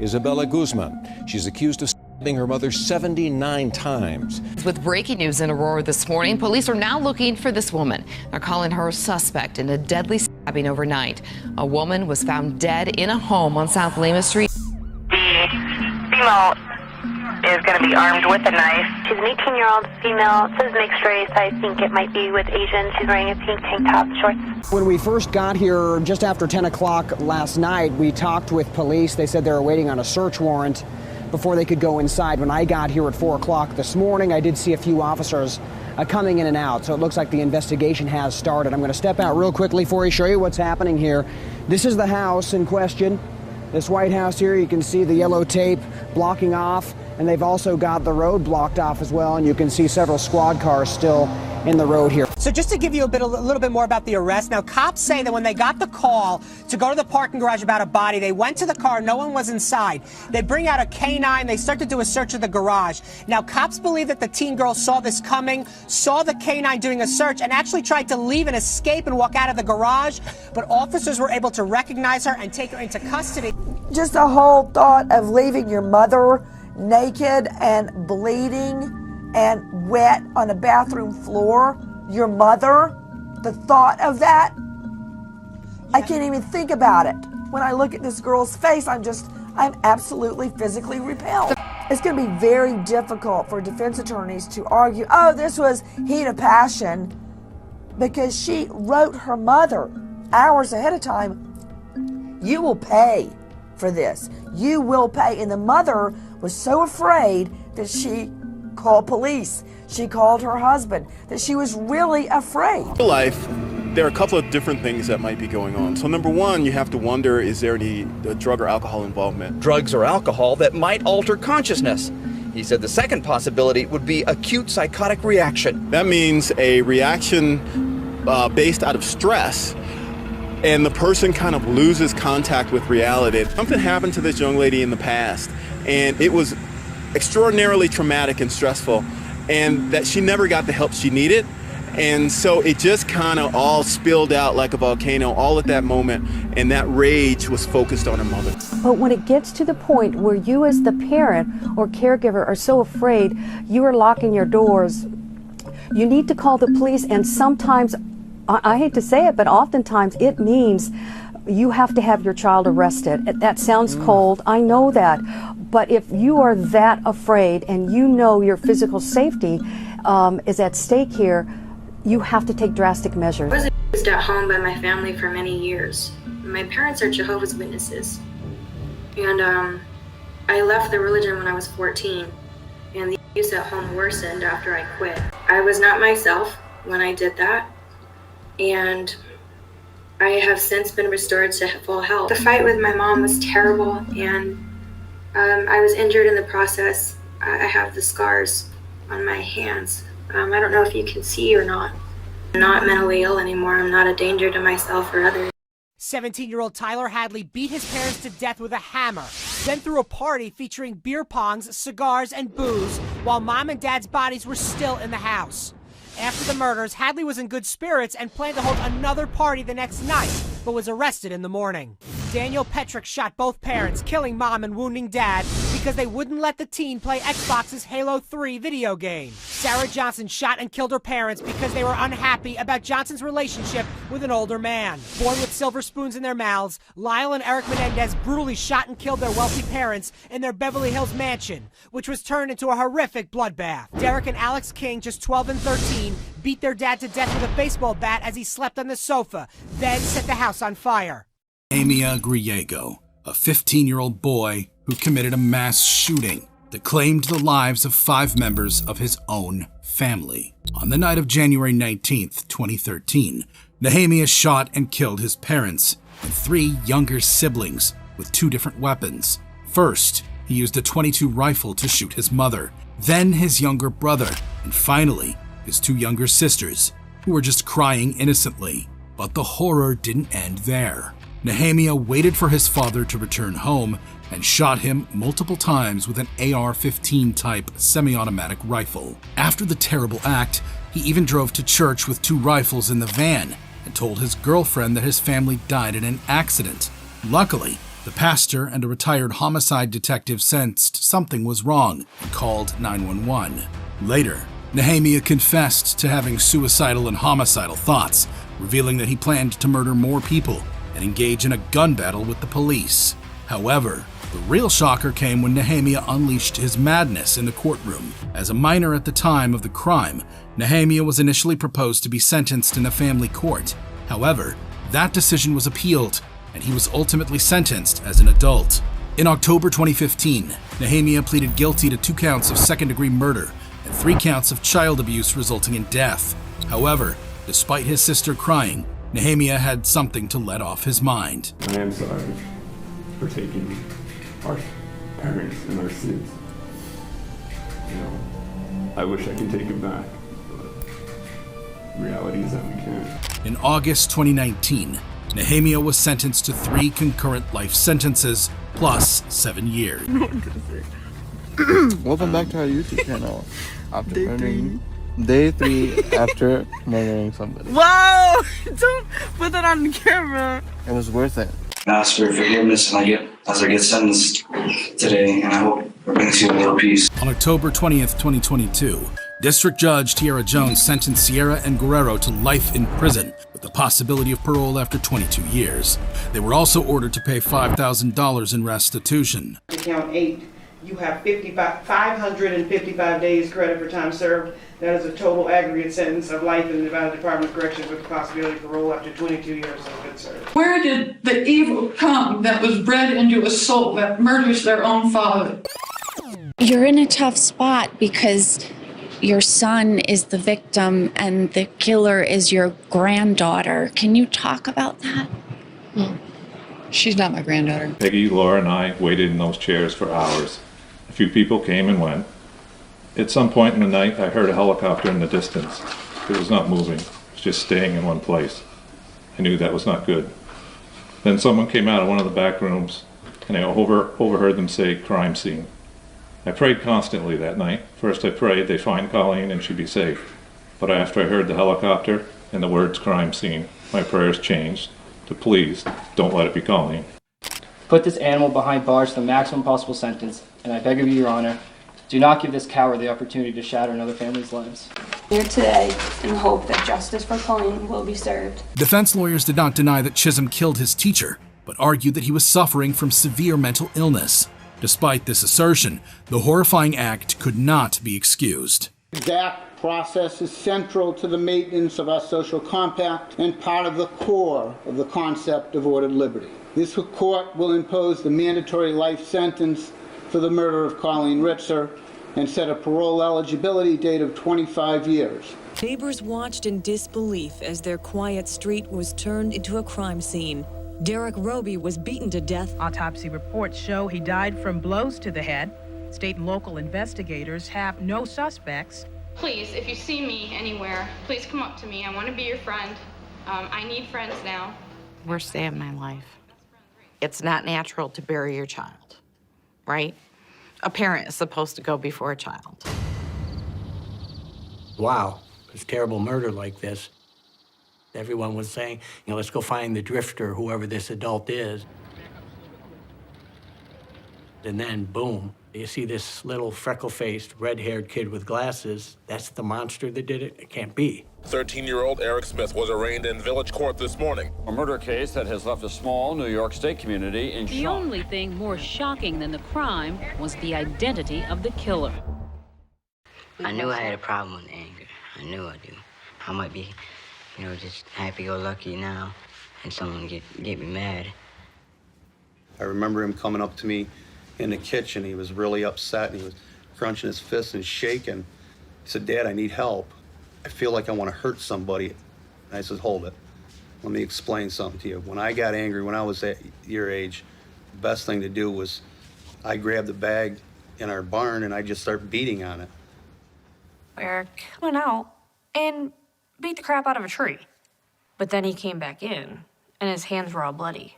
Isabella Guzman. She's accused of stabbing her mother 79 times. With breaking news in Aurora this morning, police are now looking for this woman. They're calling her a suspect in a deadly stabbing overnight. A woman was found dead in a home on South Lima Street. The female is going to be armed with a knife. She's an 18-year-old female. It says mixed race. I think it might be with Asian. She's wearing a pink tank top, shorts. When we first got here just after 10 o'clock last night, we talked with police. They said they were waiting on a search warrant before they could go inside. When I got here at 4 o'clock this morning, I did see a few officers coming in and out, so it looks like the investigation has started. I'm going to step out real quickly for you, show you what's happening here. This is the house in question. This White House here, you can see the yellow tape blocking off, and they've also got the road blocked off as well, and you can see several squad cars still in the road here. So just to give you a little bit more about the arrest, now cops say that when they got the call to go to the parking garage about a body, they went to the car, no one was inside. They bring out a canine, they start to do a search of the garage. Now cops believe that the teen girl saw this coming, saw the canine doing a search, and actually tried to leave and escape and walk out of the garage, but officers were able to recognize her and take her into custody. Just the whole thought of leaving your mother naked and bleeding and wet on a bathroom floor, your mother, the thought of that, I can't even think about it. When I look at this girl's face, I'm absolutely physically repelled. It's going to be very difficult for defense attorneys to argue, oh, this was heat of passion, because she wrote her mother hours ahead of time, you will pay for this. You will pay. And the mother was so afraid that she called police. She called her husband, that she was really afraid. In real life, there are a couple of different things that might be going on. So number one, you have to wonder, is there any drug or alcohol involvement? Drugs or alcohol that might alter consciousness. He said the second possibility would be acute psychotic reaction. That means a reaction based out of stress, and the person kind of loses contact with reality. Something happened to this young lady in the past, and it was extraordinarily traumatic and stressful, and that she never got the help she needed. And so it just kind of all spilled out like a volcano all at that moment, and that rage was focused on her mother. But when it gets to the point where you as the parent or caregiver are so afraid you are locking your doors, you need to call the police, and sometimes, I hate to say it, but oftentimes it means you have to have your child arrested. That sounds cold, I know that. But if you are that afraid and you know your physical safety is at stake here, you have to take drastic measures. I was abused at home by my family for many years. My parents are Jehovah's Witnesses. And I left the religion when I was 14. And the abuse at home worsened after I quit. I was not myself when I did that. And I have since been restored to full health. The fight with my mom was terrible, and I was injured in the process. I have the scars on my hands. I don't know if you can see or not. I'm not mentally ill anymore. I'm not a danger to myself or others. 17-year-old Tyler Hadley beat his parents to death with a hammer, then threw a party featuring beer pongs, cigars, and booze while mom and dad's bodies were still in the house. After the murders, Hadley was in good spirits and planned to hold another party the next night, but was arrested in the morning. Daniel Petrick shot both parents, killing mom and wounding dad because they wouldn't let the teen play Xbox's Halo 3 video game. Sarah Johnson shot and killed her parents because they were unhappy about Johnson's relationship with an older man. Born with silver spoons in their mouths, Lyle and Eric Menendez brutally shot and killed their wealthy parents in their Beverly Hills mansion, which was turned into a horrific bloodbath. Derek and Alex King, just 12 and 13, beat their dad to death with a baseball bat as he slept on the sofa, then set the house on fire. Nehemia Griego, a 15-year-old boy who committed a mass shooting that claimed the lives of 5 members of his own family. On the night of January 19th, 2013, Nehemia shot and killed his parents and 3 younger siblings with 2 different weapons. First, he used a .22 rifle to shoot his mother, then his younger brother, and finally, his 2 younger sisters, who were just crying innocently. But the horror didn't end there. Nehemia waited for his father to return home and shot him multiple times with an AR-15 type semi-automatic rifle. After the terrible act, he even drove to church with 2 rifles in the van and told his girlfriend that his family died in an accident. Luckily, The pastor and a retired homicide detective sensed something was wrong and called 911. Later, Nehemiah confessed to having suicidal and homicidal thoughts, revealing that he planned to murder more people and engage in a gun battle with the police. However, the real shocker came when Nehemiah unleashed his madness in the courtroom. As a minor at the time of the crime, Nehemiah was initially proposed to be sentenced in the family court. However, that decision was appealed, and he was ultimately sentenced as an adult. In October 2015, Nehemiah pleaded guilty to 2 counts of second-degree murder and 3 counts of child abuse resulting in death. However, despite his sister crying, Nehemiah had something to let off his mind. I am sorry for taking our parents and our sins. I wish I could take it back, but reality is that we can't. In August 2019, Nehemiah was sentenced to 3 concurrent life sentences plus 7 years. Welcome back to our YouTube channel. After murdering day 3 after murdering somebody. Wow! Don't put that on camera. It was worth it. I ask for forgiveness as I get sentenced today, and I hope it brings you a little peace. On October 20th, 2022, District Judge Tiara Jones sentenced Sierra and Guerrero to life in prison with the possibility of parole after 22 years. They were also ordered to pay $5,000 in restitution. Count 8, you have 555 days credit for time served. That is a total aggregate sentence of life in the Nevada Department of Corrections with the possibility of parole after 22 years has been served. Where did the evil come that was bred into a soul that murders their own father? You're in a tough spot because your son is the victim and the killer is your granddaughter. Can you talk about that? Well, she's not my granddaughter. Peggy, Laura, and I waited in those chairs for hours. A few people came and went. At some point in the night, I heard a helicopter in the distance. It was not moving. It was just staying in one place. I knew that was not good. Then someone came out of one of the back rooms, and I overheard them say, "crime scene." I prayed constantly that night. First I prayed they find Colleen and she be safe. But after I heard the helicopter and the words "crime scene," my prayers changed to "please, don't let it be Colleen." Put this animal behind bars for the maximum possible sentence, and I beg of you, Your Honor, do not give this coward the opportunity to shatter another family's lives. Here today in the hope that justice for Colleen will be served. Defense lawyers did not deny that Chisholm killed his teacher, but argued that he was suffering from severe mental illness. Despite this assertion, the horrifying act could not be excused. That process is central to the maintenance of our social compact and part of the core of the concept of ordered liberty. This court will impose the mandatory life sentence for the murder of Colleen Ritzer and set a parole eligibility date of 25 years. Neighbors watched in disbelief as their quiet street was turned into a crime scene. Derek Roby was beaten to death. Autopsy reports show he died from blows to the head. State and local investigators have no suspects. Please, if you see me anywhere, please come up to me. I want to be your friend. I need friends now. Worst day of my life. It's not natural to bury your child, right? A parent is supposed to go before a child. Wow, it's terrible murder like this. Everyone was saying, let's go find the drifter, whoever this adult is. And then, boom, you see this little freckle-faced, red-haired kid with glasses. That's the monster that did it? It can't be. 13-year-old Eric Smith was arraigned in village court this morning. A murder case that has left a small New York State community in shock. The only thing more shocking than the crime was the identity of the killer. I knew I had a problem with anger. I knew I do. I might be, just happy-go-lucky now, and someone get me mad. I remember him coming up to me in the kitchen. He was really upset, and he was crunching his fists and shaking. He said, "Dad, I need help. I feel like I want to hurt somebody." And I said, "Hold it. Let me explain something to you. When I got angry, when I was at your age, the best thing to do was I grabbed the bag in our barn and I just started beating on it." Eric went out and beat the crap out of a tree. But then he came back in and his hands were all bloody.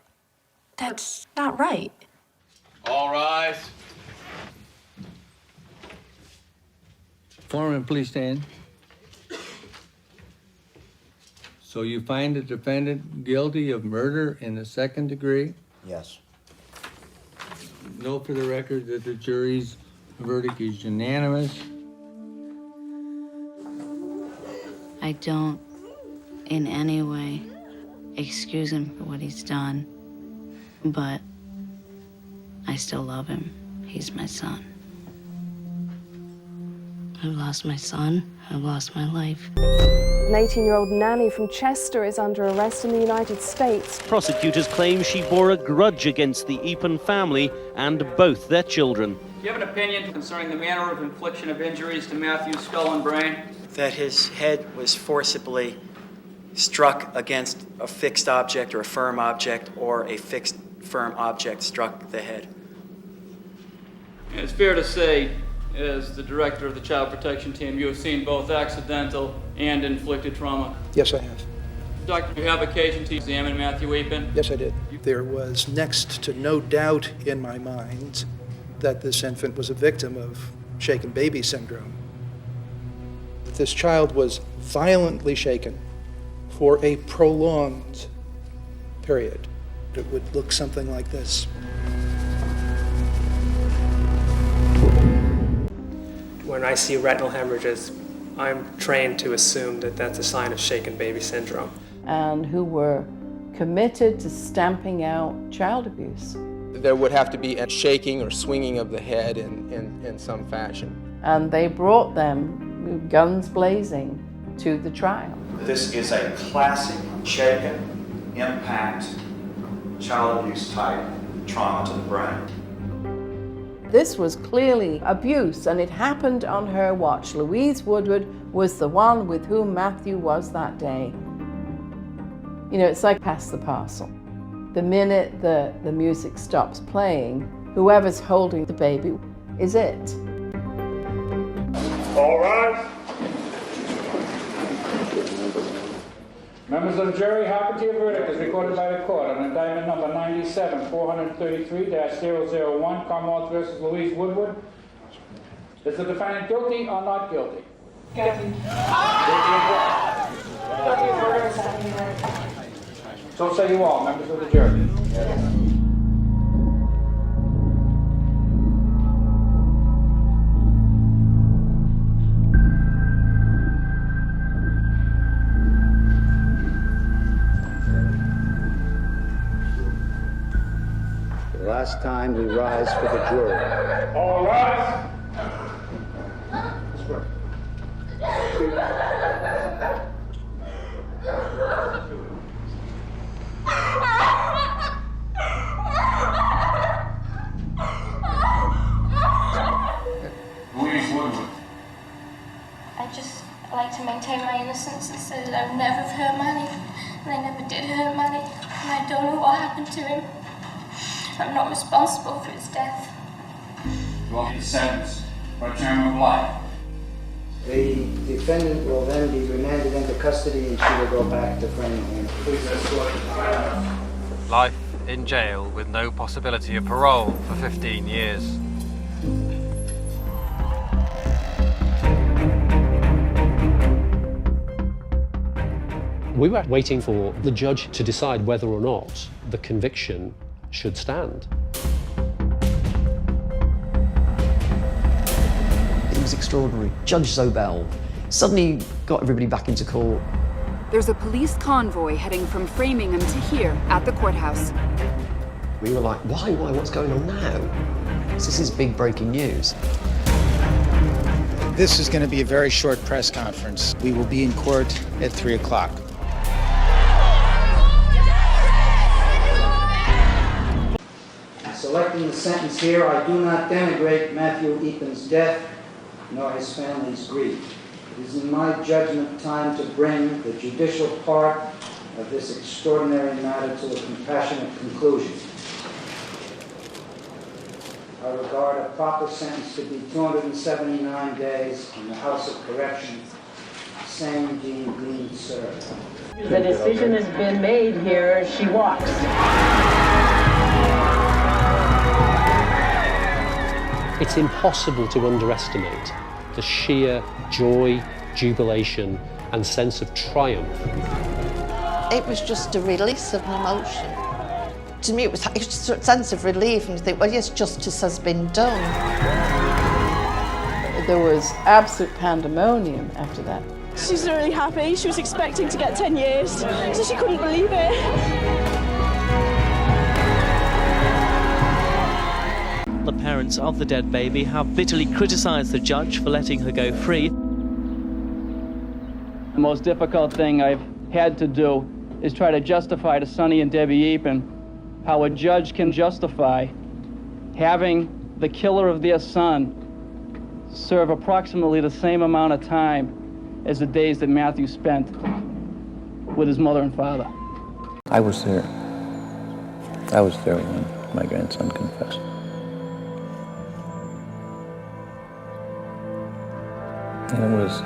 That's not right. All rise. Foreman, please stand. So you find the defendant guilty of murder in the second degree? Yes. Note for the record that the jury's verdict is unanimous. I don't in any way excuse him for what he's done, but I still love him. He's my son. I've lost my son. I've lost my life. An 18-year-old nanny from Chester is under arrest in the United States. Prosecutors claim she bore a grudge against the Eapen family and both their children. Do you have an opinion concerning the manner of infliction of injuries to Matthew's skull and brain? That his head was forcibly struck against a fixed object or a firm object, or a fixed firm object struck the head. It's fair to say, as the director of the Child Protection Team, you have seen both accidental and inflicted trauma. Yes, I have. Doctor, do you have occasion to examine Matthew Eapen? Yes, I did. There was next to no doubt in my mind that this infant was a victim of shaken baby syndrome. This child was violently shaken for a prolonged period. It would look something like this. When I see retinal hemorrhages, I'm trained to assume that that's a sign of shaken baby syndrome. And who were committed to stamping out child abuse. There would have to be a shaking or swinging of the head in some fashion. And they brought them, guns blazing, to the trial. This is a classic shaken, impact, child abuse type trauma to the brain. This was clearly abuse, and it happened on her watch. Louise Woodward was the one with whom Matthew was that day. You know, it's like pass the parcel. The minute the music stops playing, whoever's holding the baby is it. All right. Members of the jury, hearken to your verdict as recorded by the court on indictment number 97-433-001, Commonwealth versus Louise Woodward. Is the defendant guilty or not guilty? Guilty. So say you all, members of the jury. Last time we rise for the jury. All rise. Louise Woodward. I just like to maintain my innocence and say that I've never hurt Manny, and I never did hurt Manny, and I don't know what happened to him. I'm not responsible for his death. You will be sentenced for a term of life. The defendant will then be remanded into custody and she will go back to Framingham. Please escort. Life in jail with no possibility of parole for 15 years. We were waiting for the judge to decide whether or not the conviction should stand. It was extraordinary. Judge Zobel suddenly got everybody back into court. There's a police convoy heading from Framingham to here at the courthouse. We were like, why, what's going on now? This is big breaking news. This is going to be a very short press conference. We will be in court at 3 o'clock. Selecting the sentence here, I do not denigrate Matthew Eapen's death, nor his family's grief. It is in my judgment time to bring the judicial part of this extraordinary matter to a compassionate conclusion. I regard a proper sentence to be 279 days in the House of Correction, same deemed served. The decision has been made here. She walks. It's impossible to underestimate the sheer joy, jubilation, and sense of triumph. It was just a release of an emotion. to me, it was just a sense of relief, and you think, well, yes, justice has been done. There was absolute pandemonium after that. She's really happy. She was expecting to get 10 years, so she couldn't believe it. The parents of the dead baby have bitterly criticised the judge for letting her go free. The most difficult thing I've had to do is try to justify to Sonny and Debbie Eapen how a judge can justify having the killer of their son serve approximately the same amount of time as the days that Matthew spent with his mother and father. I was there. I was there when my grandson confessed. And it was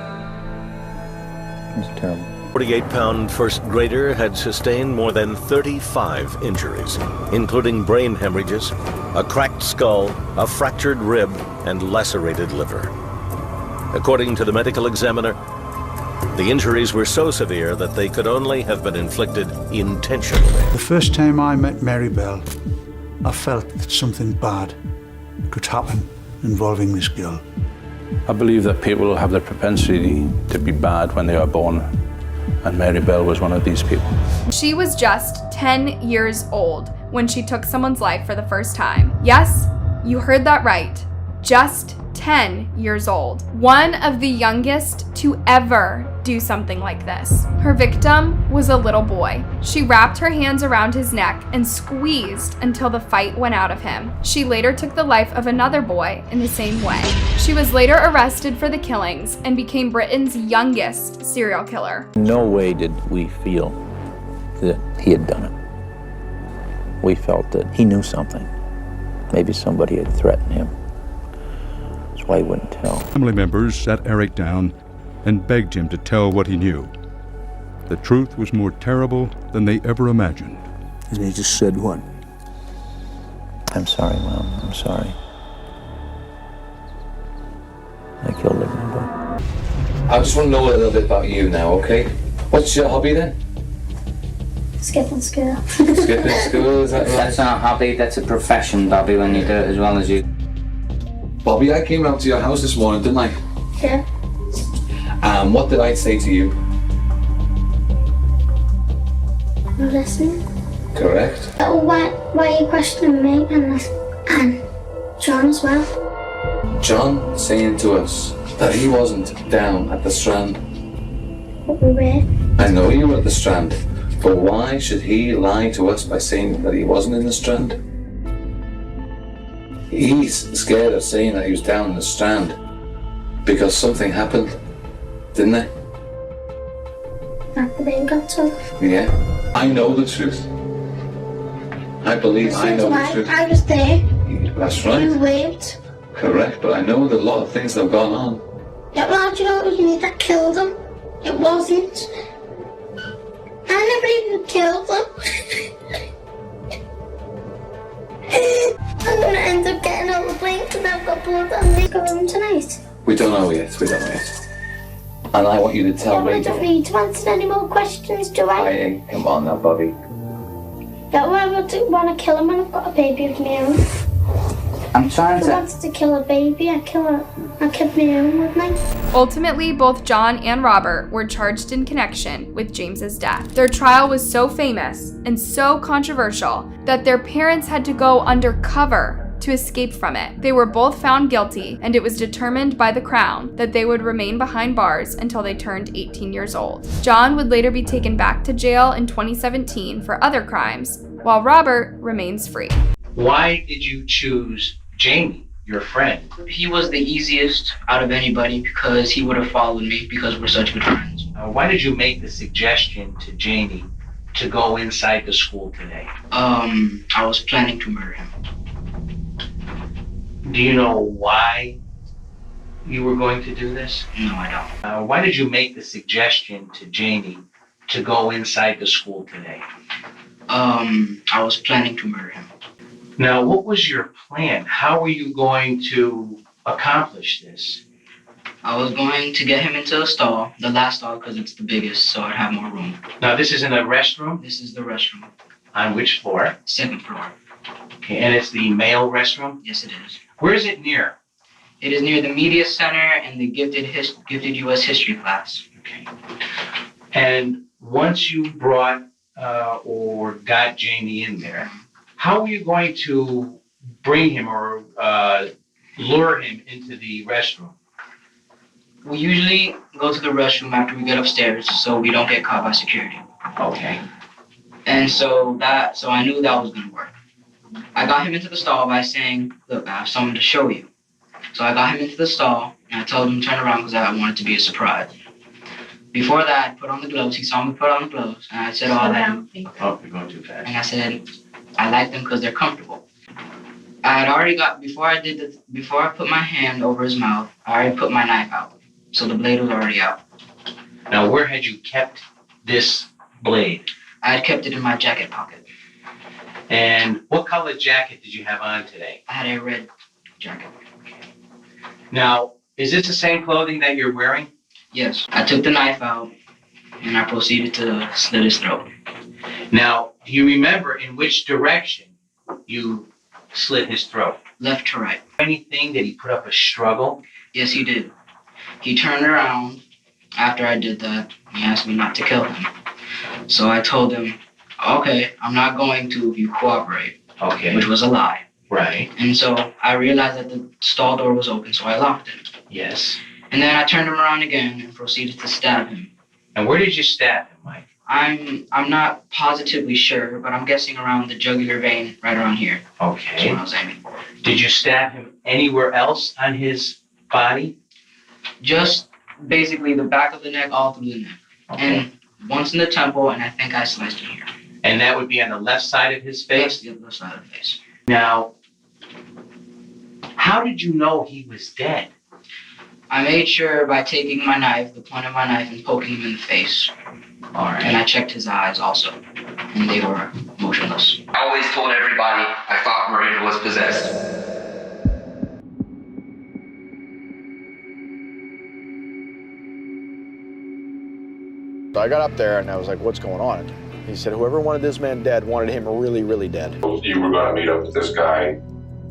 terrible. 48-pound first grader had sustained more than 35 injuries, including brain hemorrhages, a cracked skull, a fractured rib, and lacerated liver. According to the medical examiner, the injuries were so severe that they could only have been inflicted intentionally. The first time I met Mary Bell, I felt that something bad could happen involving this girl. I believe that people have the propensity to be bad when they are born, and Mary Bell was one of these people. She was just 10 years old when she took someone's life for the first time. Yes, you heard that right. Just 10 years old. One of the youngest to ever do something like this. Her victim was a little boy. She wrapped her hands around his neck and squeezed until the fight went out of him. She later took the life of another boy in the same way. She was later arrested for the killings and became Britain's youngest serial killer. In no way did we feel that he had done it. We felt that he knew something. Maybe somebody had threatened him. That's why he wouldn't tell. Family members sat Eric down and begged him to tell what he knew. The truth was more terrible than they ever imagined. And he just said what? I'm sorry, Mom. I'm sorry. I killed everybody. I just want to know a little bit about you now, okay? What's your hobby then? Skipping school. Skipping school, is that right? That's not a hobby, that's a profession, Bobby, when you do it as well as you. Bobby, I came round to your house this morning, didn't I? Yeah. What did I say to you? I'm listening. Correct. Why are you questioning me and John as well? John saying to us that he wasn't down at the Strand. But we were. I know you were at the Strand, but why should he lie to us by saying that he wasn't in the Strand? He's scared of saying that he was down in the Strand because something happened, didn't it? After being got told. Yeah. I know the truth. I believe I know the truth. I was there. That's right. You waved. Correct, but I know that a lot of things have gone on. Yeah, well, do you know it was me that killed him? It wasn't. I never even killed him. I'm gonna end up getting on the plane because I've got blood on me. Go home tonight. We don't know yet, we don't know yet. And I want you to tell me. I don't need to answer any more questions, do I? Come on now, Bobby. Yeah, well, I want to kill him when I've got a baby of my own. I'm trying If I wanted to kill a baby, I'd kill my own, wouldn't I? Ultimately, both John and Robert were charged in connection with James's death. Their trial was so famous and so controversial that their parents had to go undercover to escape from it. They were both found guilty, and it was determined by the Crown that they would remain behind bars until they turned 18 years old. John would later be taken back to jail in 2017 for other crimes, while Robert remains free. Why did you choose Jamie, your friend? He was the easiest out of anybody because he would have followed me because we're such good friends. Why did you make the suggestion to Jamie to go inside the school today? I was planning to murder him. Do you know why you were going to do this? No, I don't. Why did you make the suggestion to Jamie to go inside the school today? I was planning to murder him. Now, what was your plan? How were you going to accomplish this? I was going to get him into a stall, the last stall because it's the biggest, so I'd have more room. Now, this is in a restroom? This is the restroom. On which floor? 2nd floor. Okay, and it's the male restroom? Yes, it is. Where is it near? It is near the media center and the gifted U.S. history class. Okay. And once you brought or got Jamie in there, how were you going to bring him or lure him into the restroom? We usually go to the restroom after we get upstairs so we don't get caught by security. Okay. And so I knew that was going to work. I got him into the stall by saying, look, I have something to show you. So I got him into the stall and I told him to turn around because I wanted it to be a surprise. Before that, I put on the gloves. He saw me put on the gloves and I said all that. Oh, you're going too fast. And I said, I like them because they're comfortable. I had already before I put my hand over his mouth, I already put my knife out. So the blade was already out. Now, where had you kept this blade? I had kept it in my jacket pocket. And what color jacket did you have on today? I had a red jacket. Now, is this the same clothing that you're wearing? Yes. I took the knife out and I proceeded to slit his throat. Now, do you remember in which direction you slit his throat? Left to right. Anything? Did he put up a struggle? Yes, he did. He turned around after I did that. He asked me not to kill him. So I told him, okay, I'm not going to if you cooperate. Okay. Which was a lie. Right. And so I realized that the stall door was open, so I locked it. Yes. And then I turned him around again and proceeded to stab him. And where did you stab him, Mike? I'm not positively sure, but I'm guessing around the jugular vein right around here. Okay. That's what I was aiming for. Did you stab him anywhere else on his body? Just basically the back of the neck, all through the neck. Okay. And once in the temple, and I think I sliced him here. And that would be on the left side of his face? Yes, the left side of the face. Now, how did you know he was dead? I made sure by taking my knife, the point of my knife, and poking him in the face. All right. And I checked his eyes also, and they were motionless. I always told everybody I thought Miranda was possessed. So I got up there and I was like, what's going on? He said, whoever wanted this man dead wanted him really, really dead. You were going to meet up with this guy,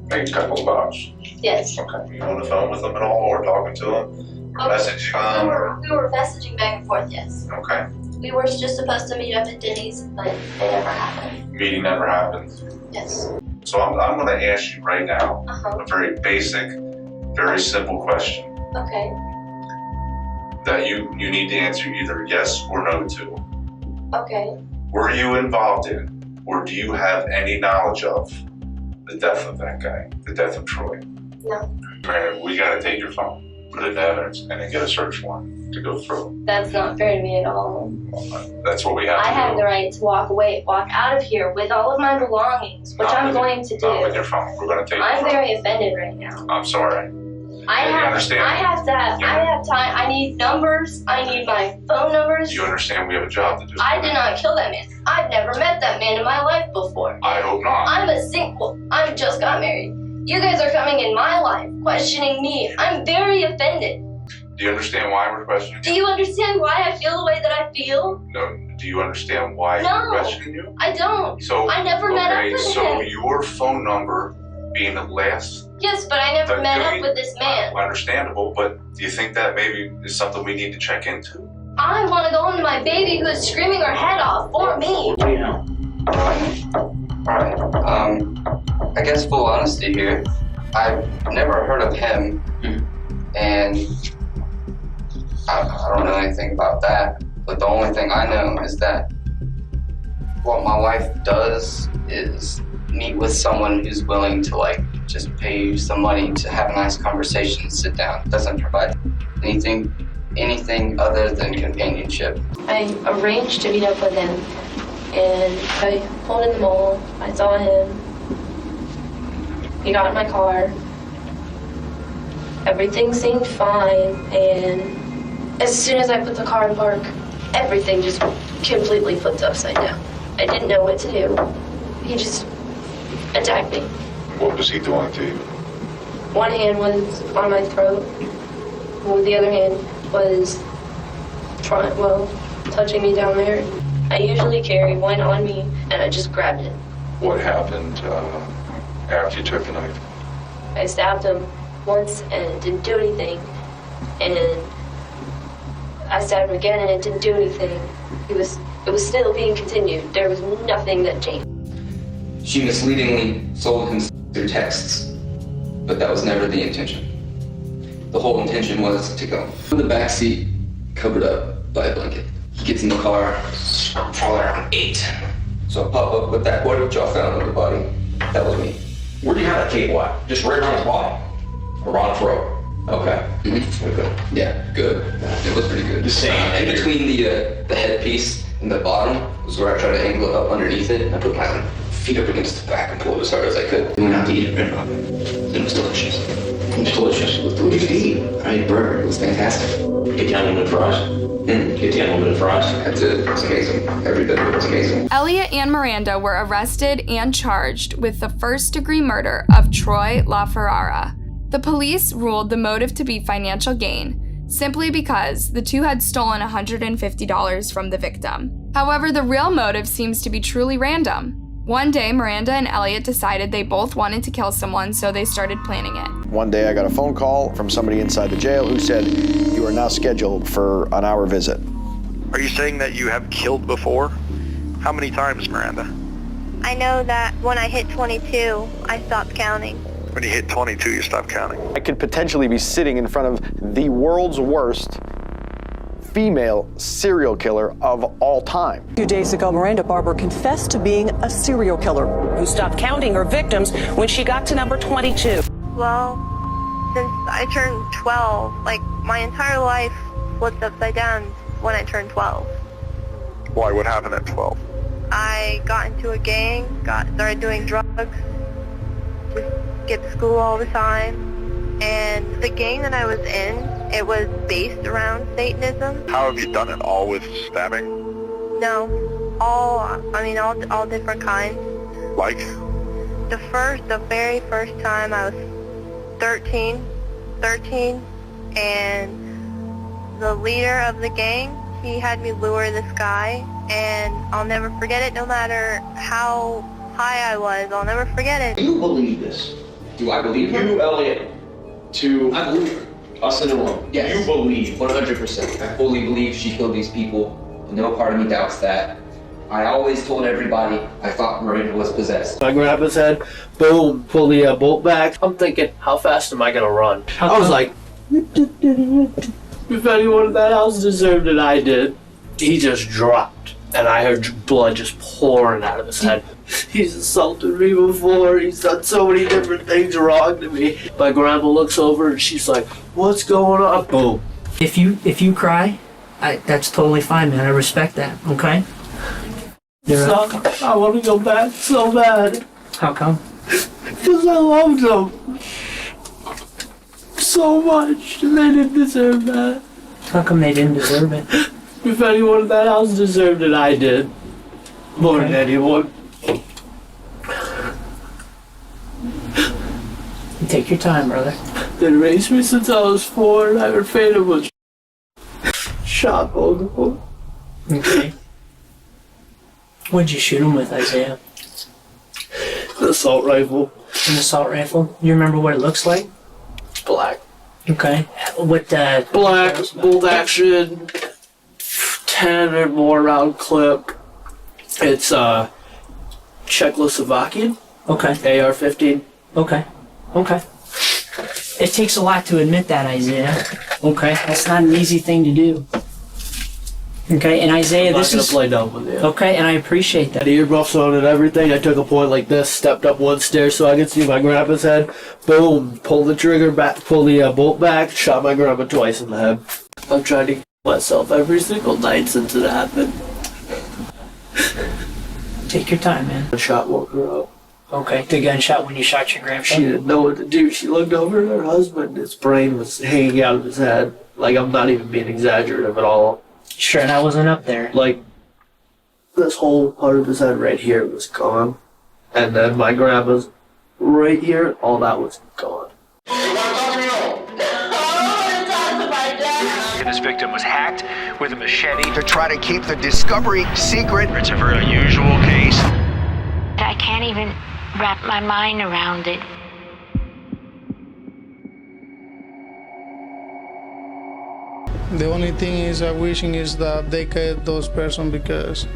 make a couple of bucks. Yes. Okay. Were you on the phone with him at all, or talking to him, or messaging him? We were messaging back and forth, yes. Okay. We were just supposed to meet up at Denny's, but it never happened. Meeting never happened. Yes. So I'm going to ask you right now a very basic, very simple question. Okay. That you need to answer either yes or no to. Okay. Were you involved in, or do you have any knowledge of the death of that guy, the death of Troy? No. Miranda, we got to take your phone, put it in evidence, and then get a search warrant to go through. That's not fair to me at all. That's what we have to do. I have the right to walk out of here with all of my belongings, which I'm going to do. Not with your phone. We're going to take your phone. I'm very offended right now. I'm sorry. I have time. I need numbers. I need my phone numbers. Do you understand we have a job to do? I did not kill that man. I've never met that man in my life before. I hope not. I'm a single. I just got married. You guys are coming in my life, questioning me. I'm very offended. Do you understand why we're questioning Do you understand why I feel the way that I feel? No. Do you understand why we're questioning you? I don't. So I never met up with so him. your phone number being the last. Yes, but I never met up with this man. Understandable, but do you think that maybe is something we need to check into? I want to go home to my baby who is screaming her head off for me. What do you know? Alright, I guess full honesty here, I've never heard of him, and I don't know anything about that, but the only thing I know is that what my wife does is meet with someone who's willing to just pay you some money to have a nice conversation and sit down. Doesn't provide anything other than companionship. I arranged to meet up with him, and I pulled in the mall. I saw him. He got in my car. Everything seemed fine, and as soon as I put the car in park, everything just completely flipped upside down. I didn't know what to do. He just attacked me. What was he doing to you? One hand was on my throat, with the other hand was touching me down there. I usually carry one on me, and I just grabbed it. What happened after you took the knife? I stabbed him once and it didn't do anything. And I stabbed him again and it didn't do anything. It was still being continued. There was nothing that changed. She misleadingly sold him through texts, but that was never the intention. The whole intention was to go. In the back seat, covered up by a blanket. He gets in the car, probably around 8. So I pop up with that what y'all found on the body. That was me. Where do you have that cable at? Just right around his body? Around his throat? Okay. Mm-hmm. Okay. Yeah, good. It was pretty good. The same. In between the headpiece and the bottom was where I tried to angle it up underneath it, and I put my feet up against the back and pulled as hard as I could. We went out to eat it. It was delicious. It was delicious. It was delicious to eat. I ate burger. It was fantastic. Get the unlimited fries? Get the unlimited fries? That's it. It was amazing. Every bit of it was amazing. Elliot and Miranda were arrested and charged with the first-degree murder of Troy LaFerrara. The police ruled the motive to be financial gain, simply because the two had stolen $150 from the victim. However, the real motive seems to be truly random. One day, Miranda and Elliot decided they both wanted to kill someone, so they started planning it. One day I got a phone call from somebody inside the jail who said, "You are now scheduled for an hour visit." Are you saying that you have killed before? How many times, Miranda? I know that when I hit 22, I stopped counting. When you hit 22, you stop counting. I could potentially be sitting in front of the world's worst female serial killer of all time. A few days ago, Miranda Barber confessed to being a serial killer who stopped counting her victims when she got to number 22. Well, since I turned 12, like, my entire life flipped upside down when I turned 12. Why? What happened at 12? I got into a gang, started doing drugs, just skipped school all the time. And the gang that I was in, it was based around Satanism. How have you done it? All with stabbing? No, all different kinds. Like? The very first time I was 13, and the leader of the gang, he had me lure this guy, and I'll never forget it, no matter how high I was, I'll never forget it. Do you believe this? Do I believe her? You, Elliot, I believe her. Us in the room. Yes. You believe. 100%. I fully believe she killed these people. No part of me doubts that. I always told everybody I thought Miranda was possessed. I grab his head, boom, pull the bolt back. I'm thinking, how fast am I gonna run? I was like, if anyone in that house deserved it, I did. He just dropped, and I heard blood just pouring out of his head. He's assaulted me before. He's done so many different things wrong to me. My grandma looks over and she's like, "What's going on?" Boom. If you cry, that's totally fine, man. I respect that. Okay. I want to go back so bad. How come? Because I loved them so much, and they didn't deserve that. How come they didn't deserve it? If anyone in that house deserved it, I did. More than anyone. Take your time, brother. They raised me since I was 4, and I heard Fada was shot multiple. Okay. What'd you shoot him with, Isaiah? An assault rifle. An assault rifle? You remember what it looks like? Black. Okay. What black, bolt action, 10 or more round clip. It's Czechoslovakian. Okay. AR-15. Okay. Okay. It takes a lot to admit that, Isaiah. Okay. That's not an easy thing to do. Okay, and Isaiah, this is... I'm not gonna play dumb with you. Okay, and I appreciate that. The earmuffs on and everything. I took a point like this, stepped up one stair so I could see my grandpa's head. Boom, pulled the trigger back, pulled the bolt back, shot my grandpa twice in the head. I've tried to kill myself every single night since it happened. Take your time, man. The shot woke her up. Okay, the gunshot when you shot your grandpa? She didn't know what to do. She looked over at her husband. His brain was hanging out of his head. Like, I'm not even being exaggerative at all. Sure, and I wasn't up there. Like, this whole part of his head right here was gone. And then my grandpa's right here, all that was gone. You want to talk to my dad? this victim was hacked with a machete. To try to keep the discovery secret. It's a very unusual case. I can't even wrap my mind around it. The only thing is I'm wishing is that they get those person because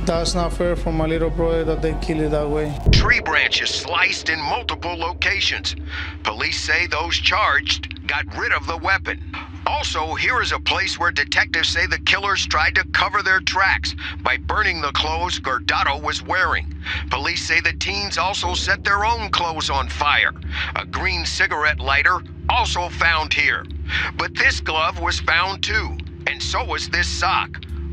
that's not fair for my little brother that they kill it that way. Tree branches sliced in multiple locations. Police say those charged got rid of the weapon. Also, here is a place where detectives say the killers tried to cover their tracks by burning the clothes Gordado was wearing. Police say the teens also set their own clothes on fire. A green cigarette lighter also found here. But this glove was found too, and so was this sock,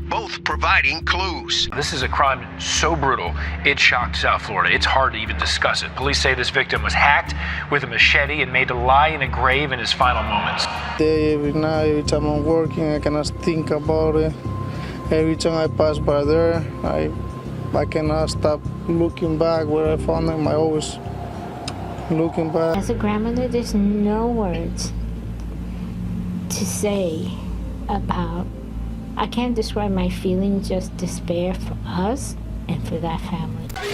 both providing clues. This is a crime so brutal, it shocked South Florida. It's hard to even discuss it. Police say this victim was hacked with a machete and made to lie in a grave in his final moments. Every night, every time I'm working, I cannot think about it. Every time I pass by there, I cannot stop looking back where I found them. I always looking back. As a grandmother, there's no words to say about. I can't describe my feelings, just despair for us and for that family. If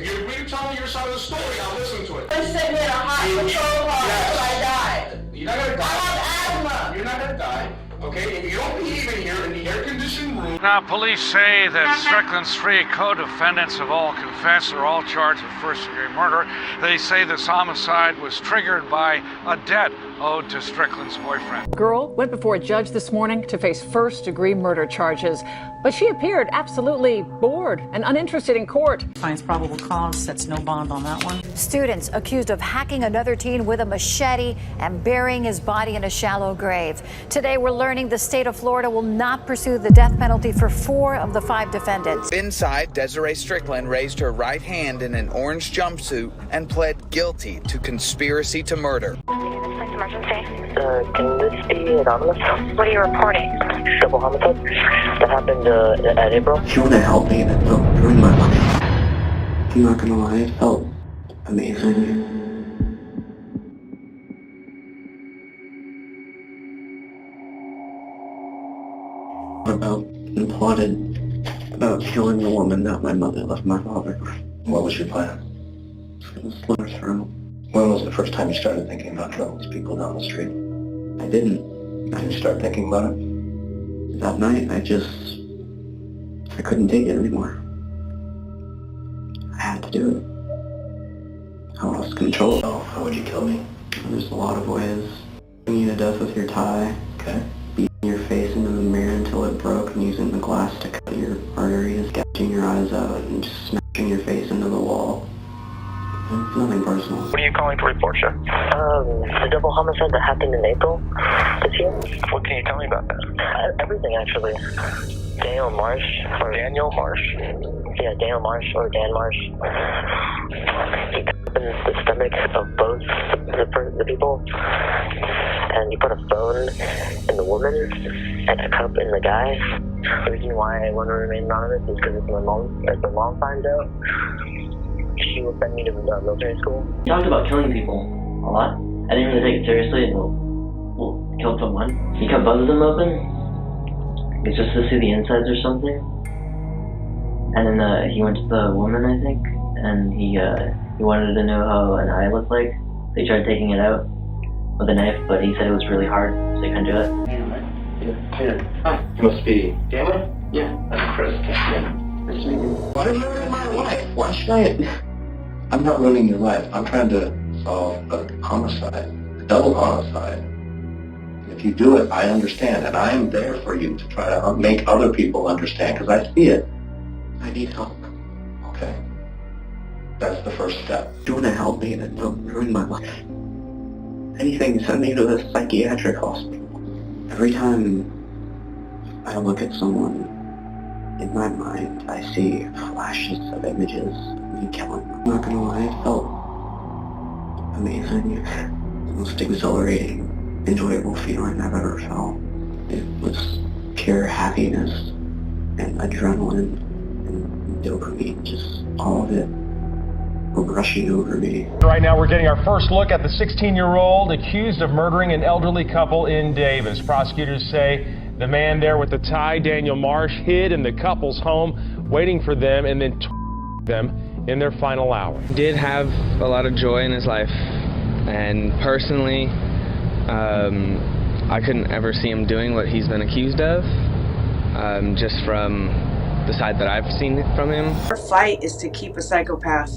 you agree to tell me your side of the story, I'll listen to it. I sent me in a hot patrol car until I died. You're not gonna die. I have asthma. You're not gonna die. Okay, if you don't behave in here in the air-conditioned room. Now, police say that Strickland's three co-defendants have all confessed. They're all charged with first-degree murder. They say this homicide was triggered by a debt owed to Strickland's boyfriend. Girl went before a judge this morning to face first-degree murder charges, but she appeared absolutely bored and uninterested in court. Finds probable cause, sets no bond on that one. Students accused of hacking another teen with a machete and burying his body in a shallow grave. Today, we're learning the state of Florida will not pursue the death penalty for 4 of the 5 defendants. Inside, Desiree Strickland raised her right hand in an orange jumpsuit and pled guilty to conspiracy to murder. Can this be anonymous? What are you reporting? Double homicide that happened at April. If you want to help me, then don't ruin my life. I'm not gonna lie, it felt amazing. About killing the woman that my mother left my father. What was your plan? Slit her throat. When was the first time you started thinking about killing these people down the street? I didn't. Did you start thinking about it? That night, I couldn't take it anymore. I had to do it. I lost control. Oh, how would you kill me? There's a lot of ways. Beating you to death with your tie. Okay. Beating your face into the mirror until it broke and using the glass to cut your arteries. Gouging your eyes out and just smashing your face into the wall. It's nothing personal. What are you calling to report, sir? The double homicide that happened in April this year. What can you tell me about that? Everything, actually. Daniel Marsh. Yeah, Daniel Marsh or Dan Marsh. He cut in the stomach of both the people, and he put a phone in the woman and a cup in the guy. The reason why I want to remain anonymous is because if my mom finds out, she will send me to military school. He talked about killing people a lot. I didn't really take it seriously and we'll kill someone. He cut both of them open. It's just to see the insides or something. And then he went to the woman, I think, and he wanted to know how an eye looked like. They tried taking it out with a knife, but he said it was really hard, so he couldn't do it. Hi. You must be Daniel? Yeah. I'm Chris. Yeah. Nice to meet you. Why are you ruining my life? Why should I? I'm not ruining your life. I'm trying to solve a homicide, a double homicide. If you do it, I understand, and I am there for you to try to make other people understand, because I see it. I need help. Okay. That's the first step. If you want to help me, then don't ruin my life. Anything, send me to a psychiatric hospital. Every time I look at someone, in my mind, I see flashes of images of me killing them. I'm not gonna lie, it felt amazing. The most exhilarating, enjoyable feeling I've ever felt. It was pure happiness and adrenaline and dopamine, just all of it were rushing over me. Right now we're getting our first look at the 16-year-old accused of murdering an elderly couple in Davis. Prosecutors say the man there with the tie, Daniel Marsh, hid in the couple's home waiting for them and then them in their final hour. He did have a lot of joy in his life, and personally I couldn't ever see him doing what he's been accused of, just from the side that I've seen from him. Our fight is to keep a psychopath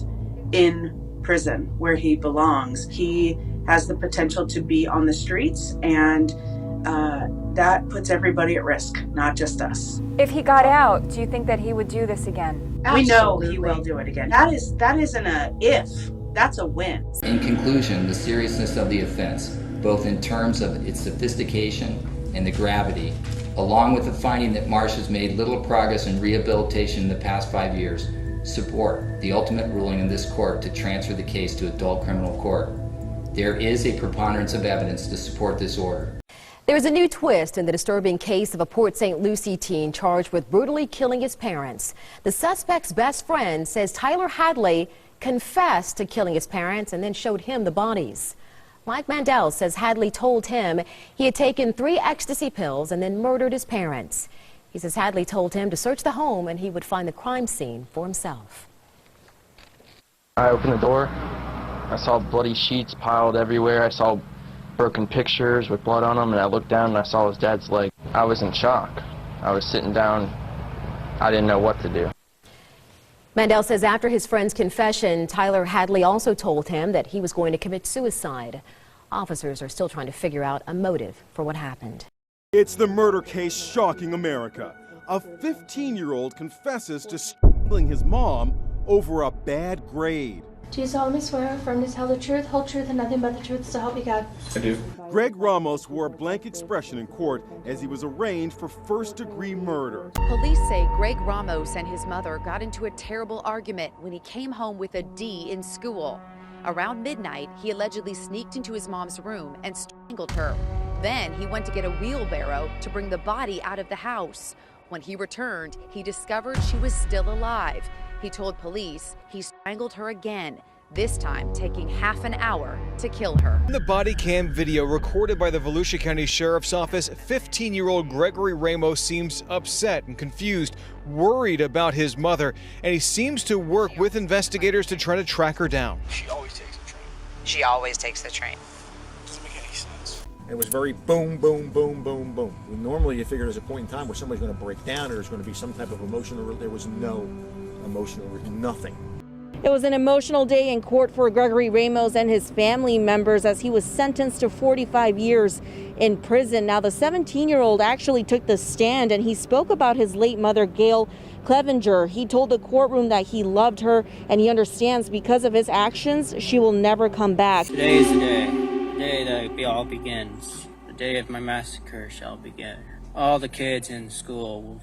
in prison where he belongs. He has the potential to be on the streets, and that puts everybody at risk, not just us. If he got out, do you think that he would do this again? We know he will do it again. That isn't a if, that's a when. In conclusion, the seriousness of the offense, both in terms of its sophistication and the gravity, along with the finding that Marsh has made little progress in rehabilitation in the past 5 years, support the ultimate ruling in this court to transfer the case to adult criminal court. There is a preponderance of evidence to support this order. There's a new twist in the disturbing case of a Port St. Lucie teen charged with brutally killing his parents. The suspect's best friend says Tyler Hadley confessed to killing his parents and then showed him the bodies. Mike Mandel says Hadley told him he had taken 3 ecstasy pills and then murdered his parents. He says Hadley told him to search the home and he would find the crime scene for himself. I opened the door. I saw bloody sheets piled everywhere. I saw broken pictures with blood on them, and I looked down and I saw his dad's leg. I was in shock. I was sitting down. I didn't know what to do. Mandel says after his friend's confession, Tyler Hadley also told him that he was going to commit suicide. Officers are still trying to figure out a motive for what happened. It's the murder case shocking America. A 15-year-old confesses to strangling his mom over a bad grade. Do you solemnly swear or affirm to tell the truth, whole truth, and nothing but the truth, so help you God? I do. Greg Ramos wore a blank expression in court as he was arraigned for first-degree murder. Police say Greg Ramos and his mother got into a terrible argument when he came home with a D in school. Around midnight, he allegedly sneaked into his mom's room and strangled her. Then he went to get a wheelbarrow to bring the body out of the house. When he returned, he discovered she was still alive. He told police he strangled her again, this time taking half an hour to kill her. In the body cam video recorded by the Volusia County Sheriff's Office, 15-year-old Gregory Ramos seems upset and confused, worried about his mother, and he seems to work with investigators to try to track her down. She always takes the train. She always takes the train. Doesn't make any sense. It was very boom, boom, boom, boom, boom. Normally you figure there's a point in time where somebody's going to break down or there's going to be some type of emotional. There was no emotional, nothing. It was an emotional day in court for Gregory Ramos and his family members as he was sentenced to 45 years in prison. Now, the 17-year-old actually took the stand and he spoke about his late mother, Gail Clevenger. He told the courtroom that he loved her and he understands because of his actions, she will never come back. Today is the day that it all begins. The day of my massacre shall begin. All the kids in school will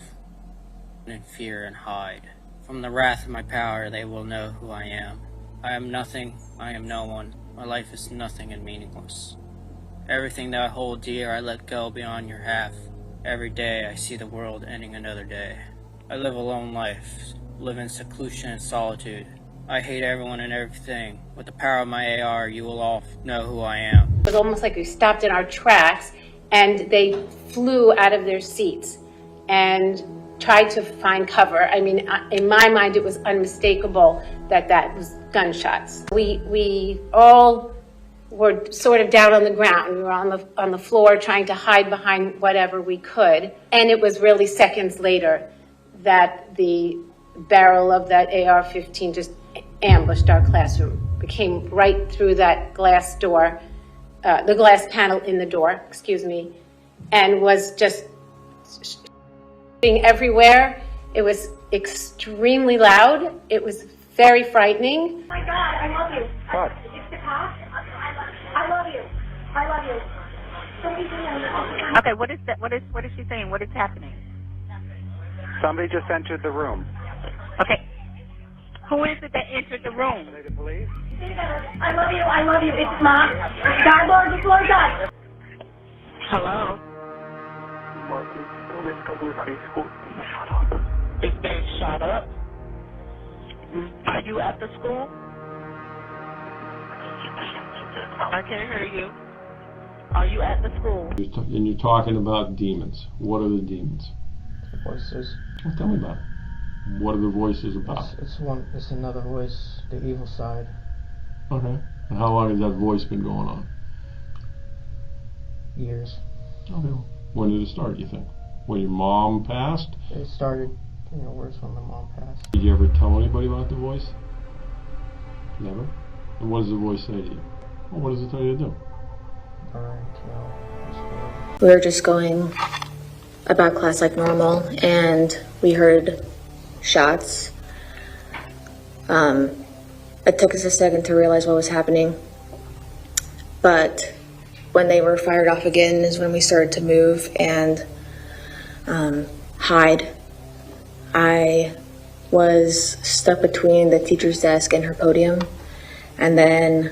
in fear and hide. From the wrath of my power, they will know who I am. I am nothing, I am no one. My life is nothing and meaningless. Everything that I hold dear, I let go beyond your half. Every day, I see the world ending another day. I live a lone life, live in seclusion and solitude. I hate everyone and everything. With the power of my AR, you will all know who I am. It was almost like we stopped in our tracks and they flew out of their seats and tried to find cover. I mean, in my mind, it was unmistakable that that was gunshots. We all were sort of down on the ground. We were on the floor trying to hide behind whatever we could. And it was really seconds later that the barrel of that AR-15 just ambushed our classroom. It came right through that glass door, the glass panel in the door, excuse me, and was just everywhere. It was extremely loud. It was very frightening. Oh my God, I love you. What? It's the cops. I love you. I love you. Somebody's in there. Okay, what is that? What is she saying? What is happening? Somebody just entered the room. Okay. Who is it that entered the room? Are they the police? I love you. I love you. It's Mom. God, Lord, just Lord God. Hello? Is they shut up? Are you at the school? I can't hear you. Are you at the school? And you're talking about demons. What are the demons? Voices. Well, tell me about it. What are the voices about? It's another voice, the evil side. Okay. And how long has that voice been going on? Years. Okay. When did it start, you think? When your mom passed? It started, worse when my mom passed. Did you ever tell anybody about the voice? Never? And what does the voice say to you? Well, what does it tell you to do? Burn, kill, We were just going about class like normal, and we heard shots. It took us a second to realize what was happening, but when they were fired off again is when we started to move and hide. I was stuck between the teacher's desk and her podium, and then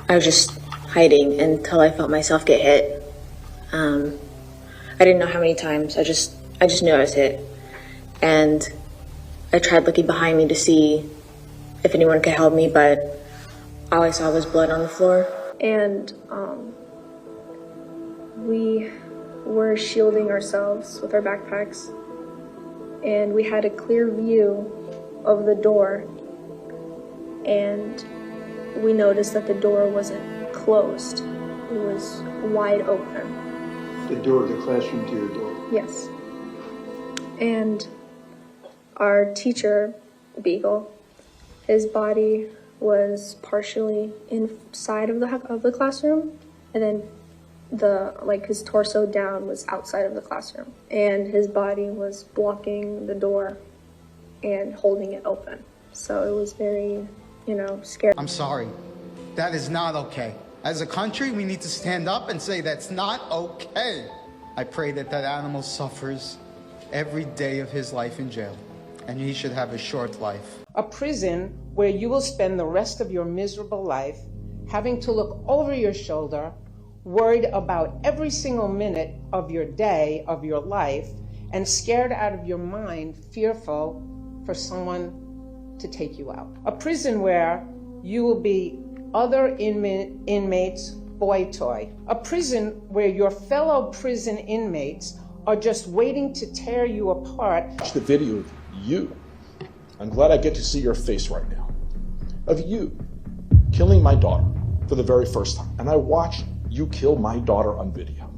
I was just hiding until I felt myself get hit. I didn't know how many times. I just knew I was hit, and I tried looking behind me to see if anyone could help me, but all I saw was blood on the floor. And we were shielding ourselves with our backpacks, and we had a clear view of the door, and we noticed that the door wasn't closed. It was wide open. The door of the classroom to your door? Yes. And our teacher, Beagle, his body was partially inside of the classroom, and then his torso down was outside of the classroom, and his body was blocking the door and holding it open. So it was very, scary. I'm sorry. That is not okay. As a country, we need to stand up and say that's not okay. I pray that animal suffers every day of his life in jail, and he should have a short life. A prison where you will spend the rest of your miserable life having to look over your shoulder, worried about every single minute of your day, of your life, and scared out of your mind, fearful for someone to take you out. A prison where you will be other inmates' boy toy. A prison where your fellow prison inmates are just waiting to tear you apart. Watch the video of you. I'm glad I get to see your face right now. Of you killing my daughter for the very first time. And I watched you kill my daughter on video.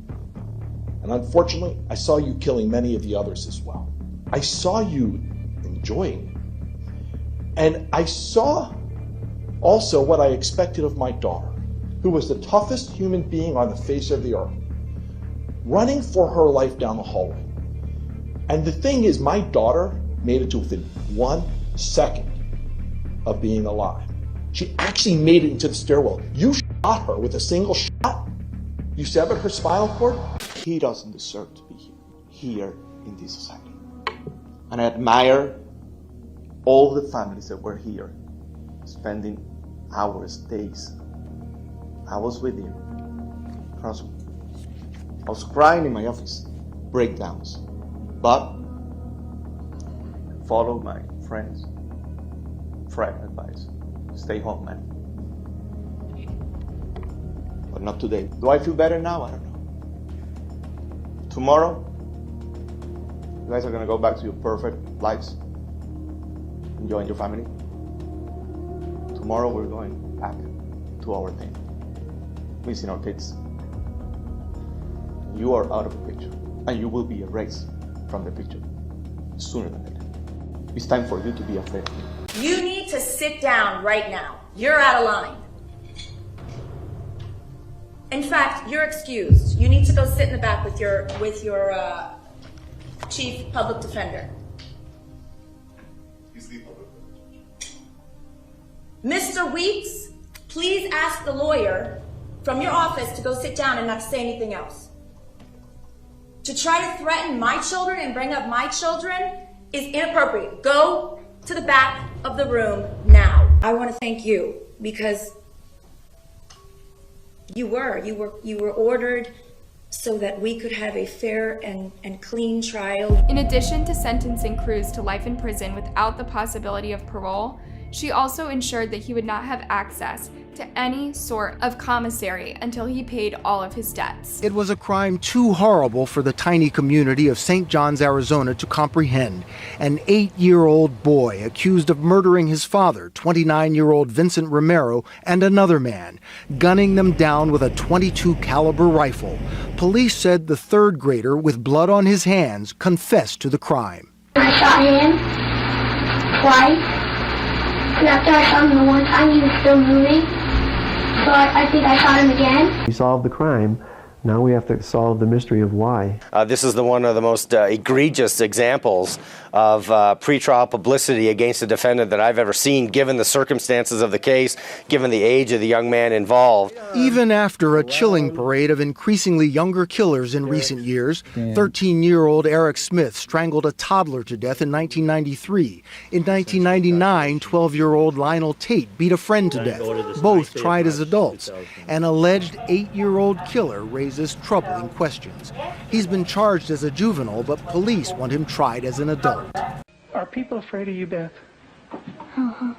And unfortunately, I saw you killing many of the others as well. I saw you enjoying it. And I saw also what I expected of my daughter, who was the toughest human being on the face of the earth, running for her life down the hallway. And the thing is, my daughter made it to within 1 second of being alive. She actually made it into the stairwell. You shot her with a single shot. You severed her spinal cord. He doesn't deserve to be here in this society. And I admire all the families that were here, spending hours, days. I was with you. Trust me. I was crying in my office, breakdowns. But follow my friend advice. Stay home, man. But not today. Do I feel better now? I don't know. Tomorrow, you guys are gonna go back to your perfect lives, enjoying your family. Tomorrow we're going back to our thing, missing our kids. You are out of the picture, and you will be erased from the picture sooner than later. It's time for you to be afraid of me. You need to sit down right now. You're out of line. In fact, you're excused. You need to go sit in the back with your chief public defender. Mr. Weeks, please ask the lawyer from your office to go sit down and not say anything else. To try to threaten my children and bring up my children is inappropriate. Go to the back of the room now. I want to thank you because you were ordered so that we could have a fair and clean trial. In addition to sentencing Cruz to life in prison without the possibility of parole, She also ensured that he would not have access to any sort of commissary until he paid all of his debts. It was a crime too horrible for the tiny community of St. John's, Arizona to comprehend. An 8-year-old boy accused of murdering his father, 29-year-old Vincent Romero, and another man, gunning them down with a .22 caliber rifle. Police said the third grader, with blood on his hands, confessed to the crime. I shot him twice. And after I shot him the one time, he was still moving. So I think I shot him again. We solved the crime. Now we have to solve the mystery of why. This is one of the most egregious examples of pretrial publicity against a defendant that I've ever seen, given the circumstances of the case, given the age of the young man involved. Even after a chilling parade of increasingly younger killers in recent years, 13-year-old Eric Smith strangled a toddler to death in 1993. In 1999, 12-year-old Lionel Tate beat a friend to death, both tried as adults. An alleged 8-year-old killer raises troubling questions. He's been charged as a juvenile, but police want him tried as an adult. Are people afraid of you, Beth? Uh-huh.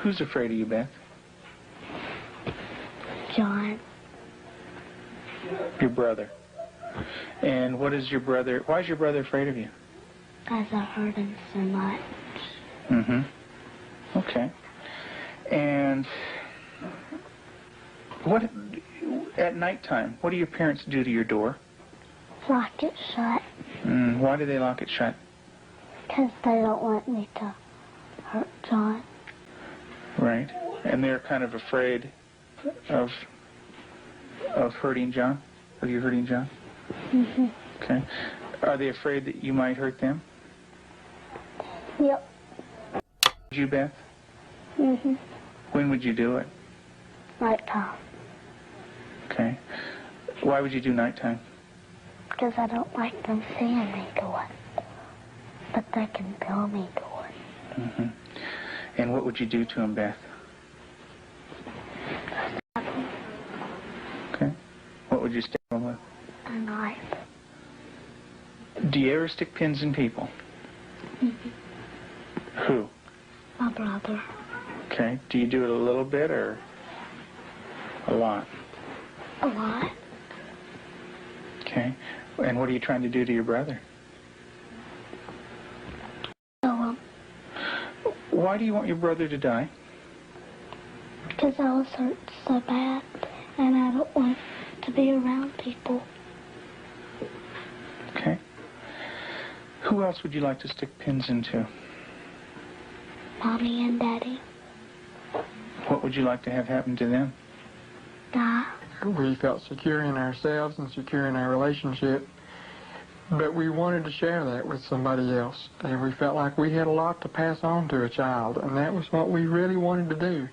Who's afraid of you, Beth? John. Your brother. And why is your brother afraid of you? Because I hurt him so much. Mm-hmm. Okay. And at nighttime, what do your parents do to your door? Lock it shut. Why do they lock it shut? Because they don't want me to hurt John. Right. And they're kind of afraid of hurting John? Of you hurting John? Mm-hmm. Okay. Are they afraid that you might hurt them? Yep. Would you, Beth? Mm-hmm. When would you do it? Nighttime. Okay. Why would you do nighttime? Because I don't like them seeing me do it. But they can feel me do it. Mm-hmm. And what would you do to them, Beth? Okay. What would you stab them with? A knife. Do you ever stick pins in people? Mm-hmm. Who? My brother. Okay. Do you do it a little bit or a lot? A lot. Okay. And what are you trying to do to your brother? Kill him. Why do you want your brother to die? Because I was hurt so bad, and I don't want to be around people. Okay. Who else would you like to stick pins into? Mommy and Daddy. What would you like to have happen to them? Die. We felt secure in ourselves and secure in our relationship, but we wanted to share that with somebody else, and we felt like we had a lot to pass on to a child, and that was what we really wanted to do.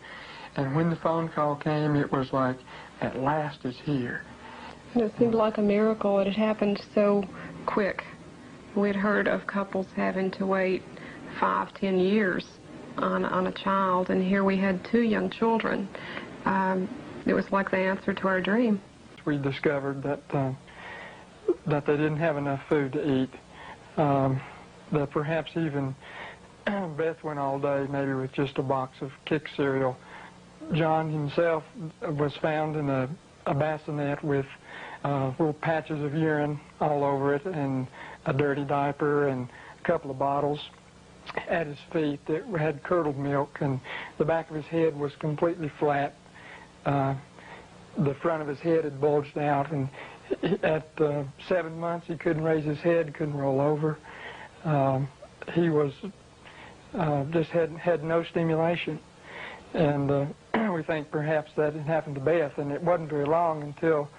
And when the phone call came, it was like, at last it's here. It seemed like a miracle. It had happened so quick. We'd heard of couples having to wait 5-10 years on a child, and here we had 2 young children. It was like the answer to our dream. We discovered that that they didn't have enough food to eat, that perhaps even Beth went all day maybe with just a box of Kick cereal. John himself was found in a bassinet with little patches of urine all over it and a dirty diaper and a couple of bottles at his feet that had curdled milk, and the back of his head was completely flat. The front of his head had bulged out, and at 7 months he couldn't raise his head, couldn't roll over. He was just had no stimulation, and we think perhaps that had happened to Beth, and it wasn't very long until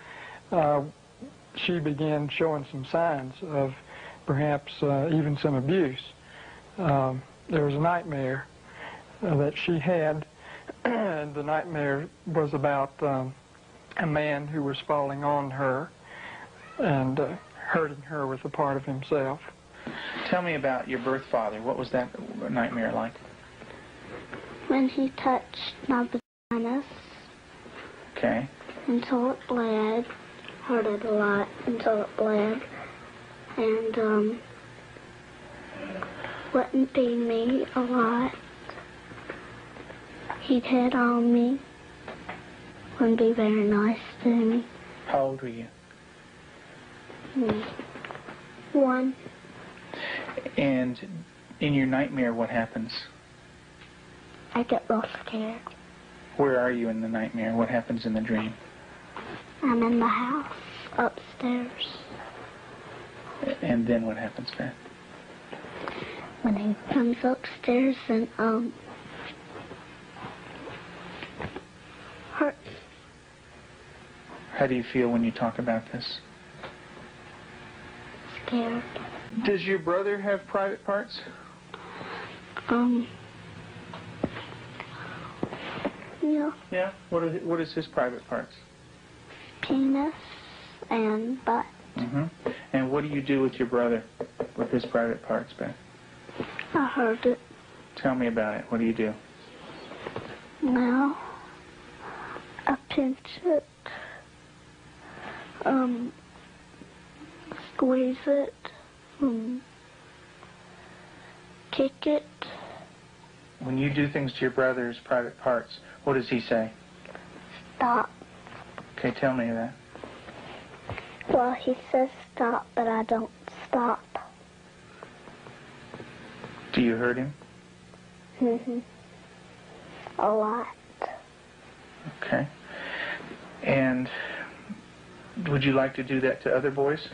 she began showing some signs of perhaps even some abuse. There was a nightmare that she had, and the nightmare was about a man who was falling on her and hurting her with a part of himself. Tell me about your birth father. What was that nightmare like? When he touched my vaginas. Okay. Until it bled. Hurt it a lot until it bled. And wouldn't feed me a lot. He'd hit on me. Wouldn't be very nice to me. How old were you? 1. And in your nightmare, what happens? I get real scared. Where are you in the nightmare? What happens in the dream? I'm in the house, upstairs. And then what happens, Beth? When he comes upstairs and, hurts. How do you feel when you talk about this? Scared. Does your brother have private parts? Yeah. Yeah? What is his private parts? Penis and butt. Mm-hmm. And what do you do with your brother with his private parts, Beth? I heard it. Tell me about it. What do you do? Now, I pinch it. Squeeze it. Kick it. When you do things to your brother's private parts, what does he say? Stop. Okay, tell me that. Well, he says stop, but I don't stop. Do you hurt him? A lot. Okay. And would you like to do that to other boys?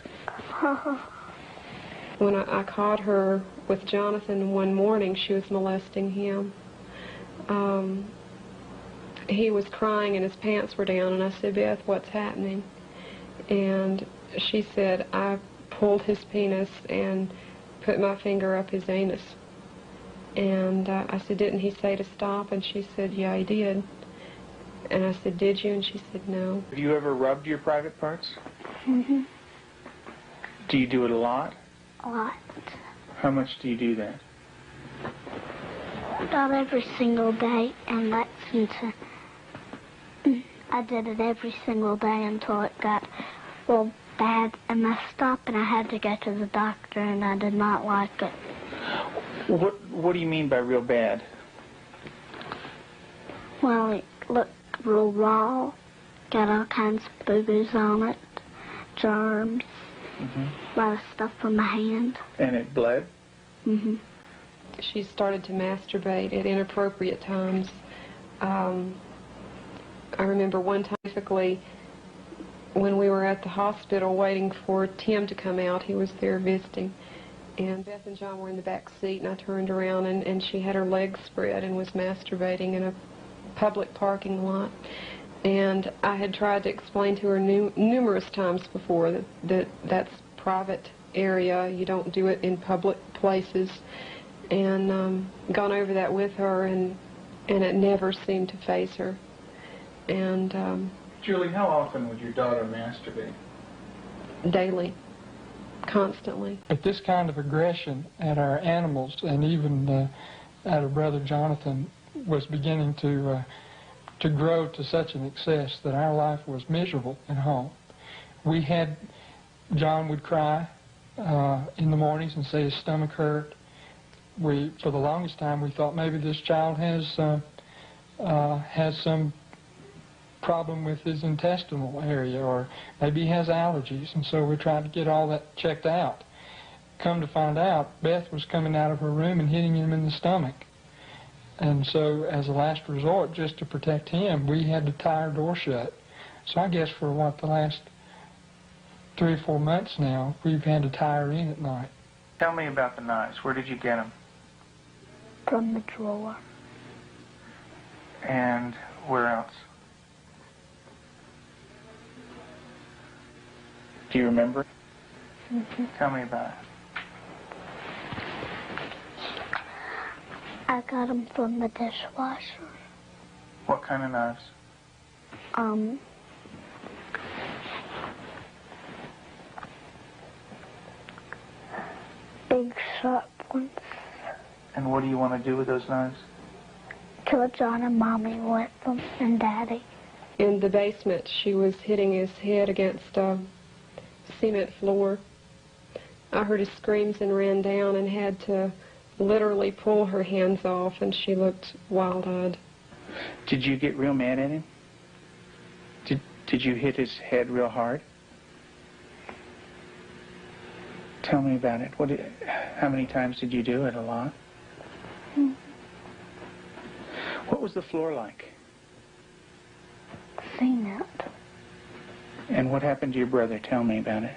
When I caught her with Jonathan one morning, she was molesting him. He was crying and his pants were down, and I said, Beth, what's happening? And she said, I pulled his penis and put my finger up his anus. And I said, didn't he say to stop? And she said, yeah, he did. And I said, did you? And she said, no. Have you ever rubbed your private parts? Mm-hmm. Do you do it a lot? A lot. How much do you do that? About every single day in Lexington. I did it every single day until it got real bad and messed up, and I had to go to the doctor, and I did not like it. What do you mean by real bad? Well, it looked real raw, got all kinds of boo-boos on it, germs, a lot of stuff on my hand. And it bled? She started to masturbate at inappropriate times. I remember one time, specifically, when we were at the hospital waiting for Tim to come out. He was there visiting. And Beth and John were in the back seat, and I turned around, and she had her legs spread and was masturbating in a public parking lot. And I had tried to explain to her numerous times before that that's private area. You don't do it in public places. And gone over that with her, and it never seemed to faze her. And Julie, how often would your daughter masturbate? daily, constantly. But this kind of aggression at our animals, and even at her brother Jonathan, was beginning to grow to such an excess that our life was miserable at home. John would cry in the mornings and say his stomach hurt. For the longest time, we thought maybe this child has some problem with his intestinal area, or maybe he has allergies, and so we tried to get all that checked out. Come to find out, Beth was coming out of her room and hitting him in the stomach. And so as a last resort, just to protect him, we had to tie our door shut. So I guess for the last 3 or 4 months now, we've had to tie her in at night. Tell me about the knives. Where did you get them? From the drawer. And where else? Do you remember? Tell me about it. I got them from the dishwasher. What kind of knives? Big sharp ones. And what do you want to do with those knives? Kill John and Mommy with them, and Daddy. In the basement, she was hitting his head against a cement floor. I heard his screams and ran down and had to literally pull her hands off, and she looked wild-eyed. Did you get real mad at him? Did you hit his head real hard? Tell me about it. How many times did you do it? A lot? What was the floor like? Cement. And what happened to your brother? Tell me about it.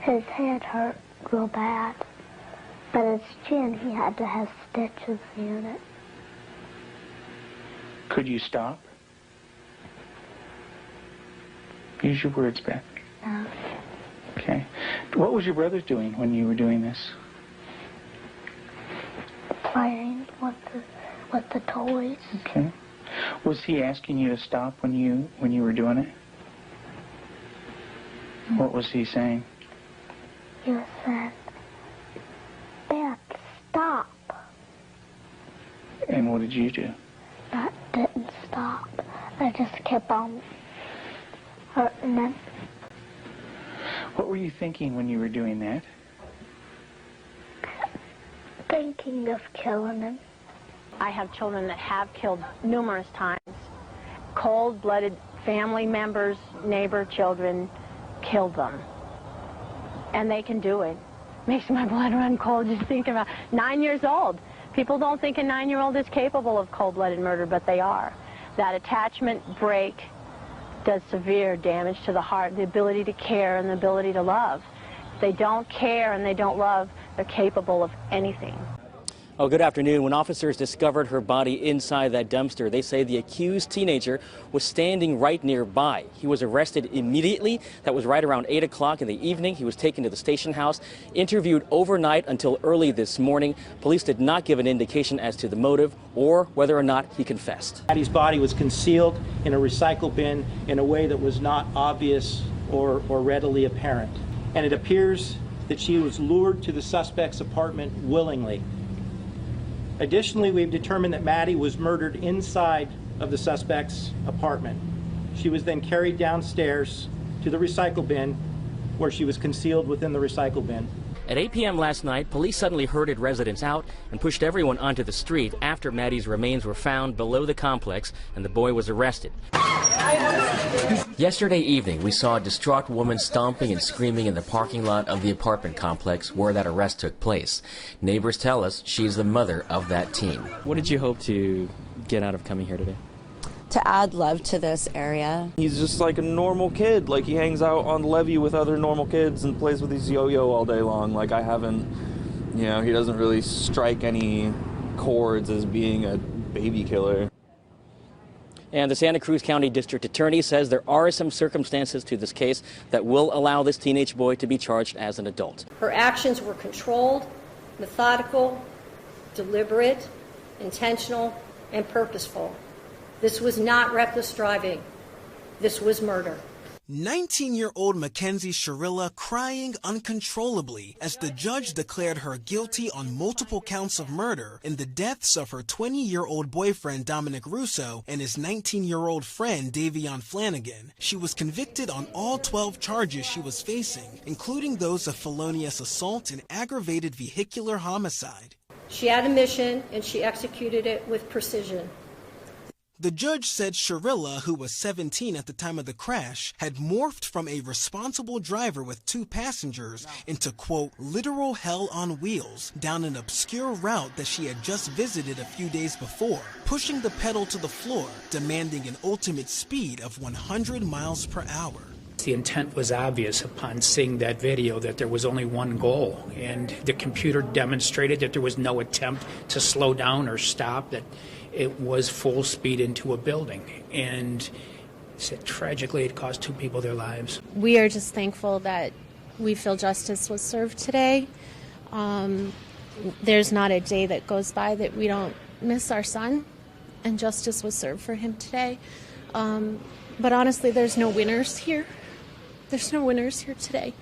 His head hurt real bad, but his chin, he had to have stitches in it. Could you stop? Use your words, Beth. No. Okay. What was your brother doing when you were doing this? Playing with the toys. Okay. Was he asking you to stop when you were doing it? What was he saying? He was saying, Beth, stop. And what did you do? That didn't stop. I just kept on hurting him. What were you thinking when you were doing that? Thinking of killing him. I have children that have killed numerous times. Cold-blooded family members, neighbor children killed them. And they can do it. Makes my blood run cold just thinking about 9 years old. People don't think a 9-year-old is capable of cold-blooded murder, but they are. That attachment break does severe damage to the heart, the ability to care and the ability to love. If they don't care and they don't love, they're capable of anything. Oh, good afternoon. When officers discovered her body inside that dumpster, they say the accused teenager was standing right nearby. He was arrested immediately. That was right around 8 o'clock in the evening. He was taken to the station house, interviewed overnight until early this morning. Police did not give an indication as to the motive or whether or not he confessed. Maddie's body was concealed in a recycle bin in a way that was not obvious or readily apparent. And it appears that she was lured to the suspect's apartment willingly. Additionally, we've determined that Maddie was murdered inside of the suspect's apartment. She was then carried downstairs to the recycle bin, where she was concealed within the recycle bin. At 8 p.m. last night, police suddenly herded residents out and pushed everyone onto the street after Maddie's remains were found below the complex and the boy was arrested. Yesterday evening, we saw a distraught woman stomping and screaming in the parking lot of the apartment complex where that arrest took place. Neighbors tell us she's the mother of that teen. What did you hope to get out of coming here today? To add love to this area. He's just like a normal kid. Like, he hangs out on the levee with other normal kids and plays with his yo-yo all day long. Like, I haven't, you know, he doesn't really strike any chords as being a baby killer. And the Santa Cruz County District Attorney says there are some circumstances to this case that will allow this teenage boy to be charged as an adult. Her actions were controlled, methodical, deliberate, intentional, and purposeful. This was not reckless driving. This was murder. 19-year-old Mackenzie Sharilla crying uncontrollably as the judge declared her guilty on multiple counts of murder in the deaths of her 20-year-old boyfriend Dominic Russo and his 19-year-old friend Davion Flanagan. She was convicted on all 12 charges she was facing, including those of felonious assault and aggravated vehicular homicide. She had a mission and she executed it with precision. The judge said Sharilla, who was 17 at the time of the crash, had morphed from a responsible driver with 2 passengers into, quote, literal hell on wheels down an obscure route that she had just visited a few days before, pushing the pedal to the floor, demanding an ultimate speed of 100 miles per hour. The intent was obvious upon seeing that video that there was only one goal, and the computer demonstrated that there was no attempt to slow down or stop, that it was full speed into a building, and tragically it cost 2 people their lives. We are just thankful that we feel justice was served today. There's not a day that goes by that we don't miss our son, and justice was served for him today. But honestly, there's no winners here. There's no winners here today.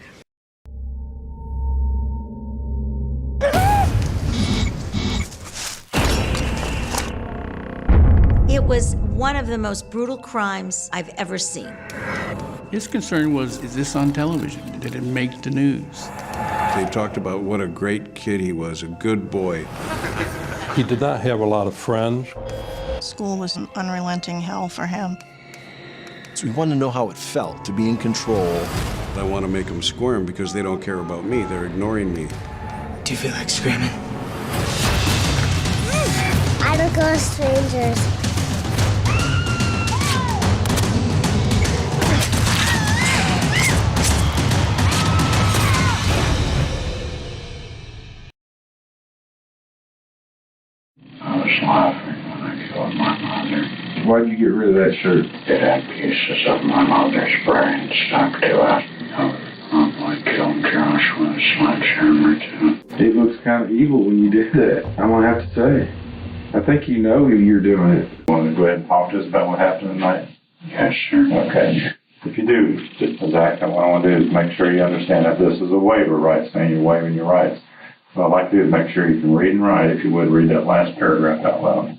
It was one of the most brutal crimes I've ever seen. His concern was, is this on television? Did it make the news? They talked about what a great kid he was, a good boy. He did not have a lot of friends. School was an unrelenting hell for him. So we want to know how it felt to be in control. I want to make them squirm because they don't care about me. They're ignoring me. Do you feel like screaming? I don't go to strangers. I was laughing when I killed my mother. Why'd you get rid of that shirt? It had pieces of my mother's brain stuck to it. I killed Josh with a sledgehammer, too. It looks kind of evil when you did that, I'm going to have to say. I think you know you're doing it. Want to go ahead and talk to us about what happened tonight? Yes, sir. Okay. If you do, Zach, what I want to do is make sure you understand that this is a waiver, right? Saying you're waiving your rights. What I'd like to do is make sure you can read and write. If you would, read that last paragraph out loud.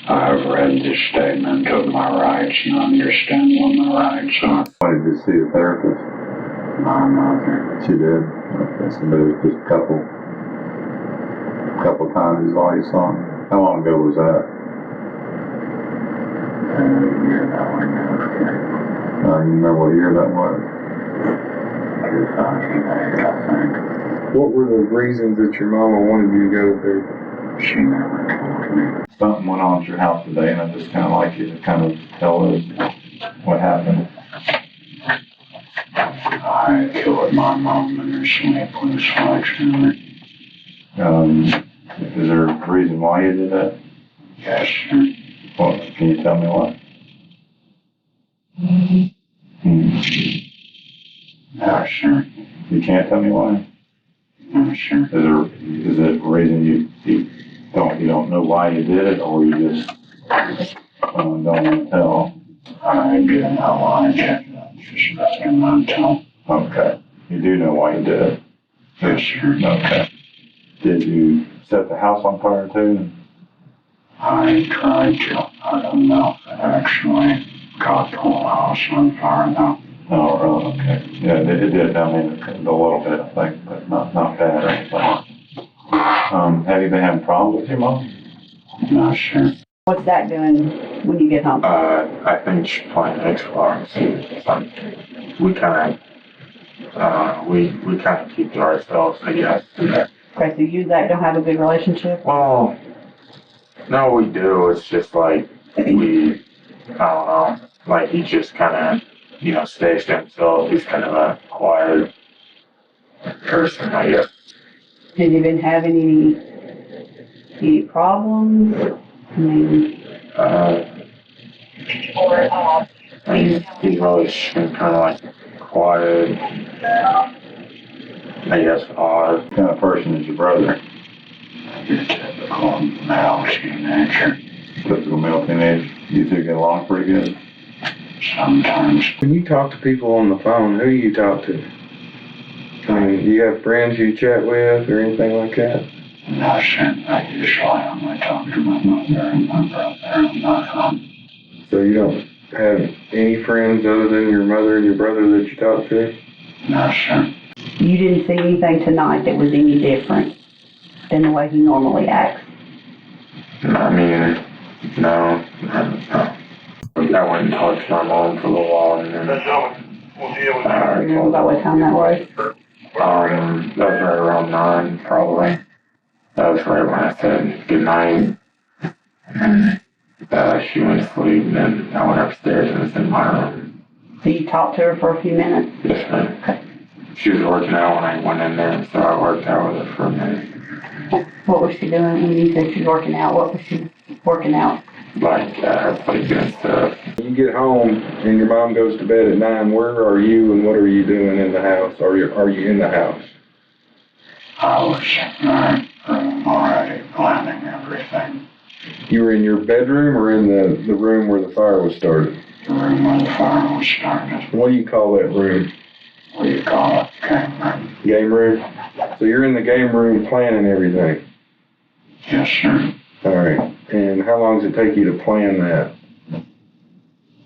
I've read this statement of my rights and understand what my rights are. Why did you see a therapist? My mother. She did? Okay, so there was just a couple times is all you saw. How long ago was that? A year that we moved here. You remember what year that was? 2008, I think. What were the reasons that your mama wanted you to go there? She never told me. Something went on at your house today, and I just kind of like you to kind of tell us what happened. I killed my mom in her sleep with a sledgehammer. Is there a reason why you did that? Yes, sir. Well, can you tell me why? No, sir. You can't tell me why? No, sir. Is it a reason you don't know why you did it, or you just don't want to tell? I do know why I did it. Just nothing not tell. Okay. You do know why you did it? Yes, sir. Okay. Did you set the house on fire too? I tried to. I don't know if it actually got the whole house on fire though. Oh, really? Okay. Yeah, it did. I mean, a little bit, I think, but not bad or anything. Have you been having problems with your mom? No, sure. What's that doing when you get home? I think she's playing Xbox. We kind of keep to ourselves, I guess. Okay, so you and Zach don't have a good relationship? Well, no, we do. It's just like I don't know, like he just kind of, stays to himself. He's kind of a quiet person, I guess. Have you been having any problems? I mean, he's always been kind of like quiet, I guess odd. What kind of person is your brother? Your typical male teenager. Typical male teenager. You two get along pretty good? Sometimes. When you talk to people on the phone, who do you talk to? I mean, do you have friends you chat with or anything like that? No, sir. I usually only talk to my mother and my brother on my phone. So you don't have any friends other than your mother and your brother that you talk to? No, sir. You didn't see anything tonight that was any different than the way he normally acts? I mean, no. I went and talked to my mom for a little while and then Remember about what time that was? that was right around 9, probably. That was right when I said goodnight. And she went to sleep, and then I went upstairs and was in my room. So you talked to her for a few minutes? Yes, ma'am. Okay. She was working out when I went in there, so I worked out with her for a minute. What was she doing when you said she was working out? What was she working out? Like, doing stuff. You get home and your mom goes to bed at 9, where are you and what are you doing in the house? Are you in the house? I was in my room already planning everything. You were in your bedroom or in the room where the fire was started? The room where the fire was started. What do you call that room? What do you call it? Game room. Game room? So you're in the game room planning everything? Yes, sir. All right. And how long does it take you to plan that?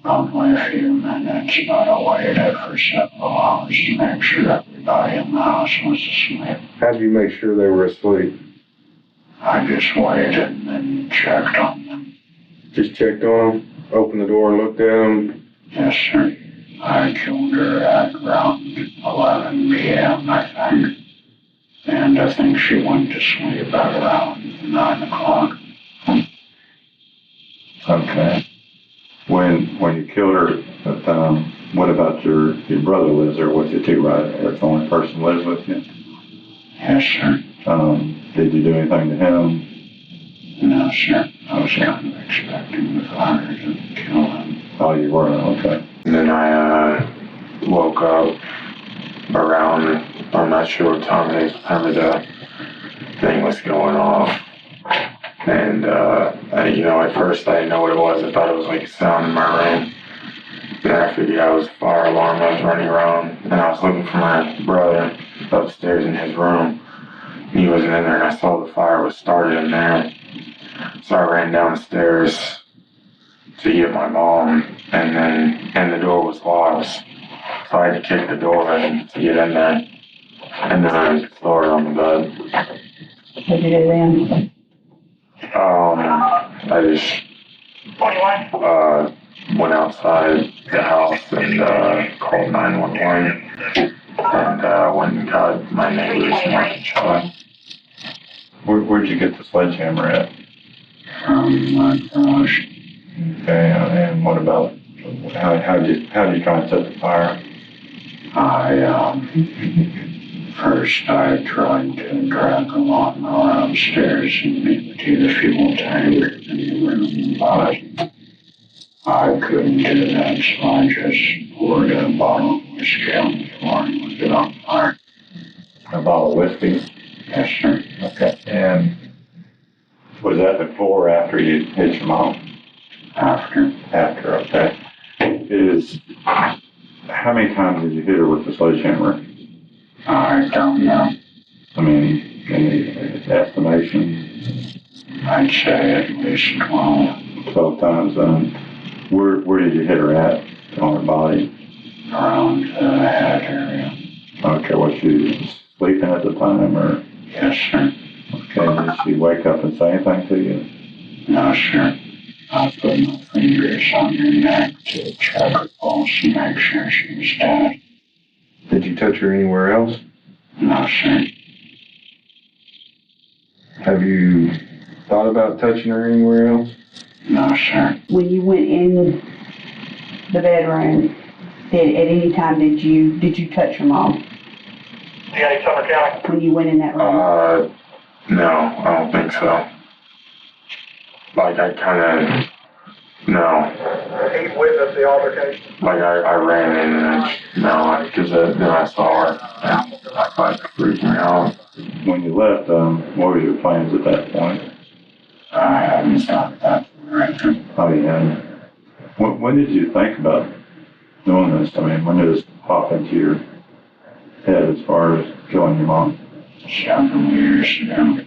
Only a few minutes, but I waited for several hours to make sure everybody in the house was asleep. How did you make sure they were asleep? I just waited and then checked on them. Just checked on them, opened the door and looked at them? Yes, sir. I killed her at around 11 p.m., I think. And I think she went to sleep at around 9 o'clock. Okay. When you killed her, what about your brother lives there with you too, right? That's the only person who lives with you? Yes, sir. Did you do anything to him? No, sir. I was kind of expecting the fire to kill him. Oh, you were? Okay. And then I woke up around, I'm not sure what time it is, time of the thing was going off. And, at first I didn't know what it was. I thought it was like a sound in my room. Then I figured out it was a fire alarm. I was running around and I was looking for my brother upstairs in his room. He wasn't in there and I saw the fire was started in there. So I ran downstairs to get my mom and the door was locked. So I had to kick the door in to get in there. And then I threw her on the bed. What did you do then? I just went outside the house and called 911 and went and got my neighbors and my child. Where'd you get the sledgehammer at? From my garage. Okay, and what about, how did you try and set the fire? First I tried to drag the lawnmower upstairs and empty the fuel tank in the room, but I couldn't do that, so I just poured a bottle of whiskey on the floor and lit it on fire. A bottle of whiskey? Yes, sir. Okay. And was that before or after you hit your mom? After. After, okay. How many times did you hit her with the sledgehammer? I don't know. I mean, any estimation? I'd say at least 12. 12 times. Where did you hit her at on her body? Around the head area. Okay, was she sleeping at the time or? Yes, sir. Okay, did she wake up and say anything to you? No, sir. I put my fingers on her neck to check her pulse and make sure she was dead. Did you touch her anywhere else? No, sir. Have you thought about touching her anywhere else? No, sir. When you went in the bedroom, at any time did you touch your mom? Yeah, Summer County. When you went in that room? No, I don't think so. Like, no. He witnessed the altercation? Like, I ran in and because then I saw her. And I freaked me out. When you left, what were your plans at that point? I hadn't thought that for anything. Oh, yeah. When did you think about doing this? I mean, when did this pop into your head as far as killing your mom? Several years ago.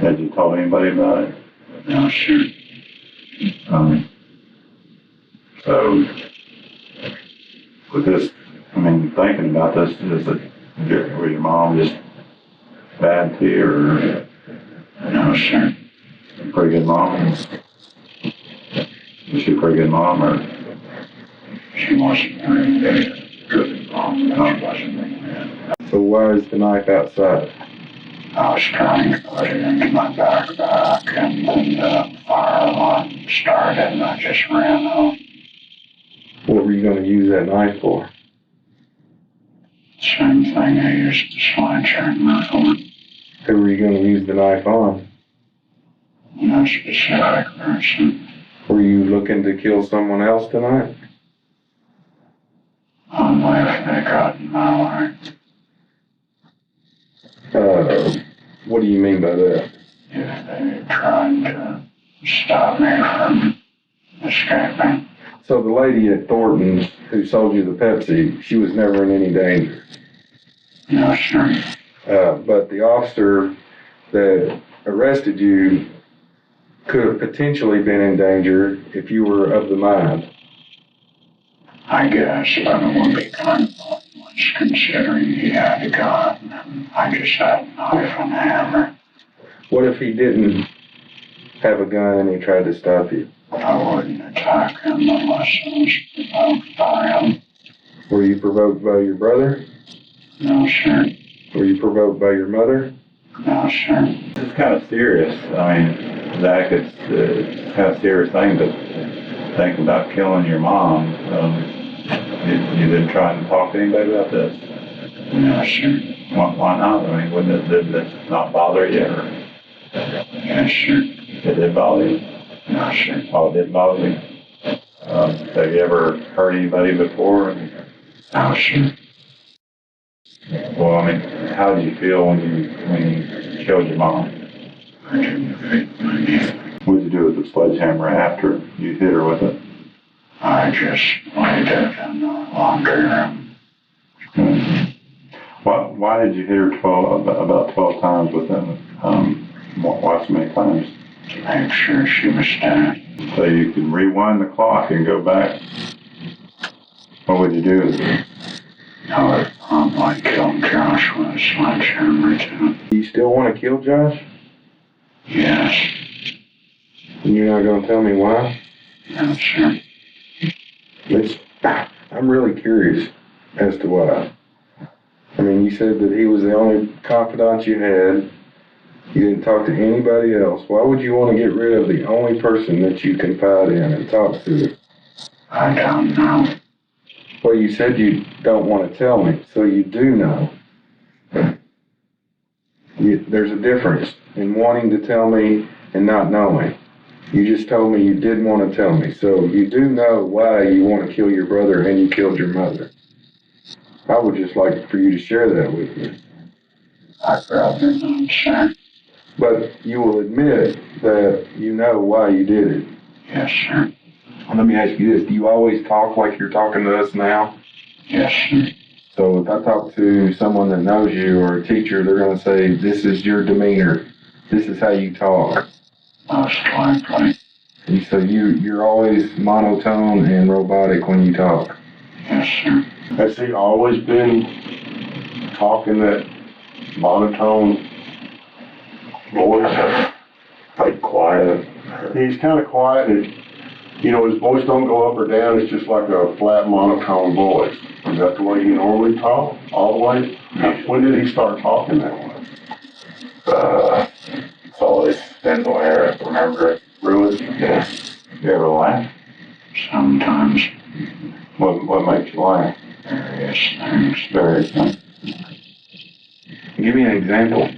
Had you told anybody about it? No, sir. So, with this, I mean, thinking about this, was your mom just bad to you, or? No, sir. Pretty good mom? Was she a pretty good mom, or? She wasn't very good mom. No, she wasn't very good. So why is the knife outside? I was trying to put it into my backpack, and then the fire alarm started, and I just ran home. What were you going to use that knife for? Same thing I used the sledgehammer for. Who were you going to use the knife on? No specific person. Were you looking to kill someone else tonight? Only if they got in my way. What do you mean by that? If they tried to stop me from escaping. So the lady at Thornton's who sold you the Pepsi, she was never in any danger? No, sir. But the officer that arrested you could have potentially been in danger if you were of the mind. I guess, but it would be kind of pointless considering he had a gun and I just had a knife and a hammer. What if he didn't have a gun and he tried to stop you? I wouldn't attack him unless I was provoked by him. Were you provoked by your brother? No, sir. Were you provoked by your mother? No, sir. It's kind of serious. I mean, Zach, it's kind of serious thing to think about killing your mom. You been trying to talk to anybody about this? No, sir. Why not? I mean, did it not bother you? Or? Yes, sir. It did bother you? No, sir. Oh, it did bother you? Have you ever hurt anybody before? No, sir. Well, I mean, how did you feel when you killed your mom? I didn't feel anything. What did you do with the sledgehammer after you hit her with it? I just laid it in the laundry room. Why did you hit her about 12 times with it? Why so many times? To make sure she was dead. So you can rewind the clock and go back. What would you do? I would probably kill Josh with a sledgehammer too. Do you still want to kill Josh? Yes. And you're not going to tell me why? No, sir. I'm really curious as to why. I mean, you said that he was the only confidant you had. You didn't talk to anybody else. Why would you want to get rid of the only person that you confide in and talk to? I don't know. Well, you said you don't want to tell me, so you do know. There's a difference in wanting to tell me and not knowing. You just told me you didn't want to tell me, so you do know why you want to kill your brother and you killed your mother. I would just like for you to share that with me. I'd rather not, sir. But you will admit that you know why you did it. Yes, sir. Well, let me ask you this. Do you always talk like you're talking to us now? Yes, sir. So if I talk to someone that knows you or a teacher, they're going to say, this is your demeanor. This is how you talk. Most likely. And so you're always monotone and robotic when you talk. Yes, sir. Has he always been talking that monotone voice? Like quiet. He's kind of quiet. His voice don't go up or down. It's just like a flat monotone voice. Is that the way he normally talk? All the way? When did he start talking that way? It's always been the way I remember it. Really? Yeah. You ever laugh? Sometimes. What makes you laugh? Various things. Various things. Give me an example.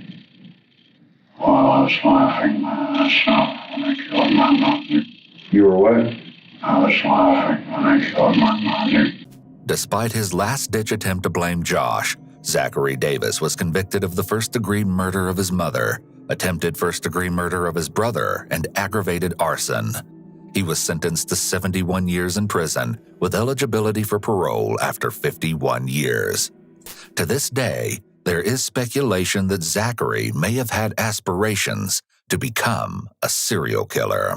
Well, I was laughing myself when I killed my mother. You were what? I was laughing when I killed my mother. Despite his last-ditch attempt to blame Josh, Zachary Davis was convicted of the first-degree murder of his mother, attempted first-degree murder of his brother, and aggravated arson. He was sentenced to 71 years in prison with eligibility for parole after 51 years. To this day, there is speculation that Zachary may have had aspirations to become a serial killer.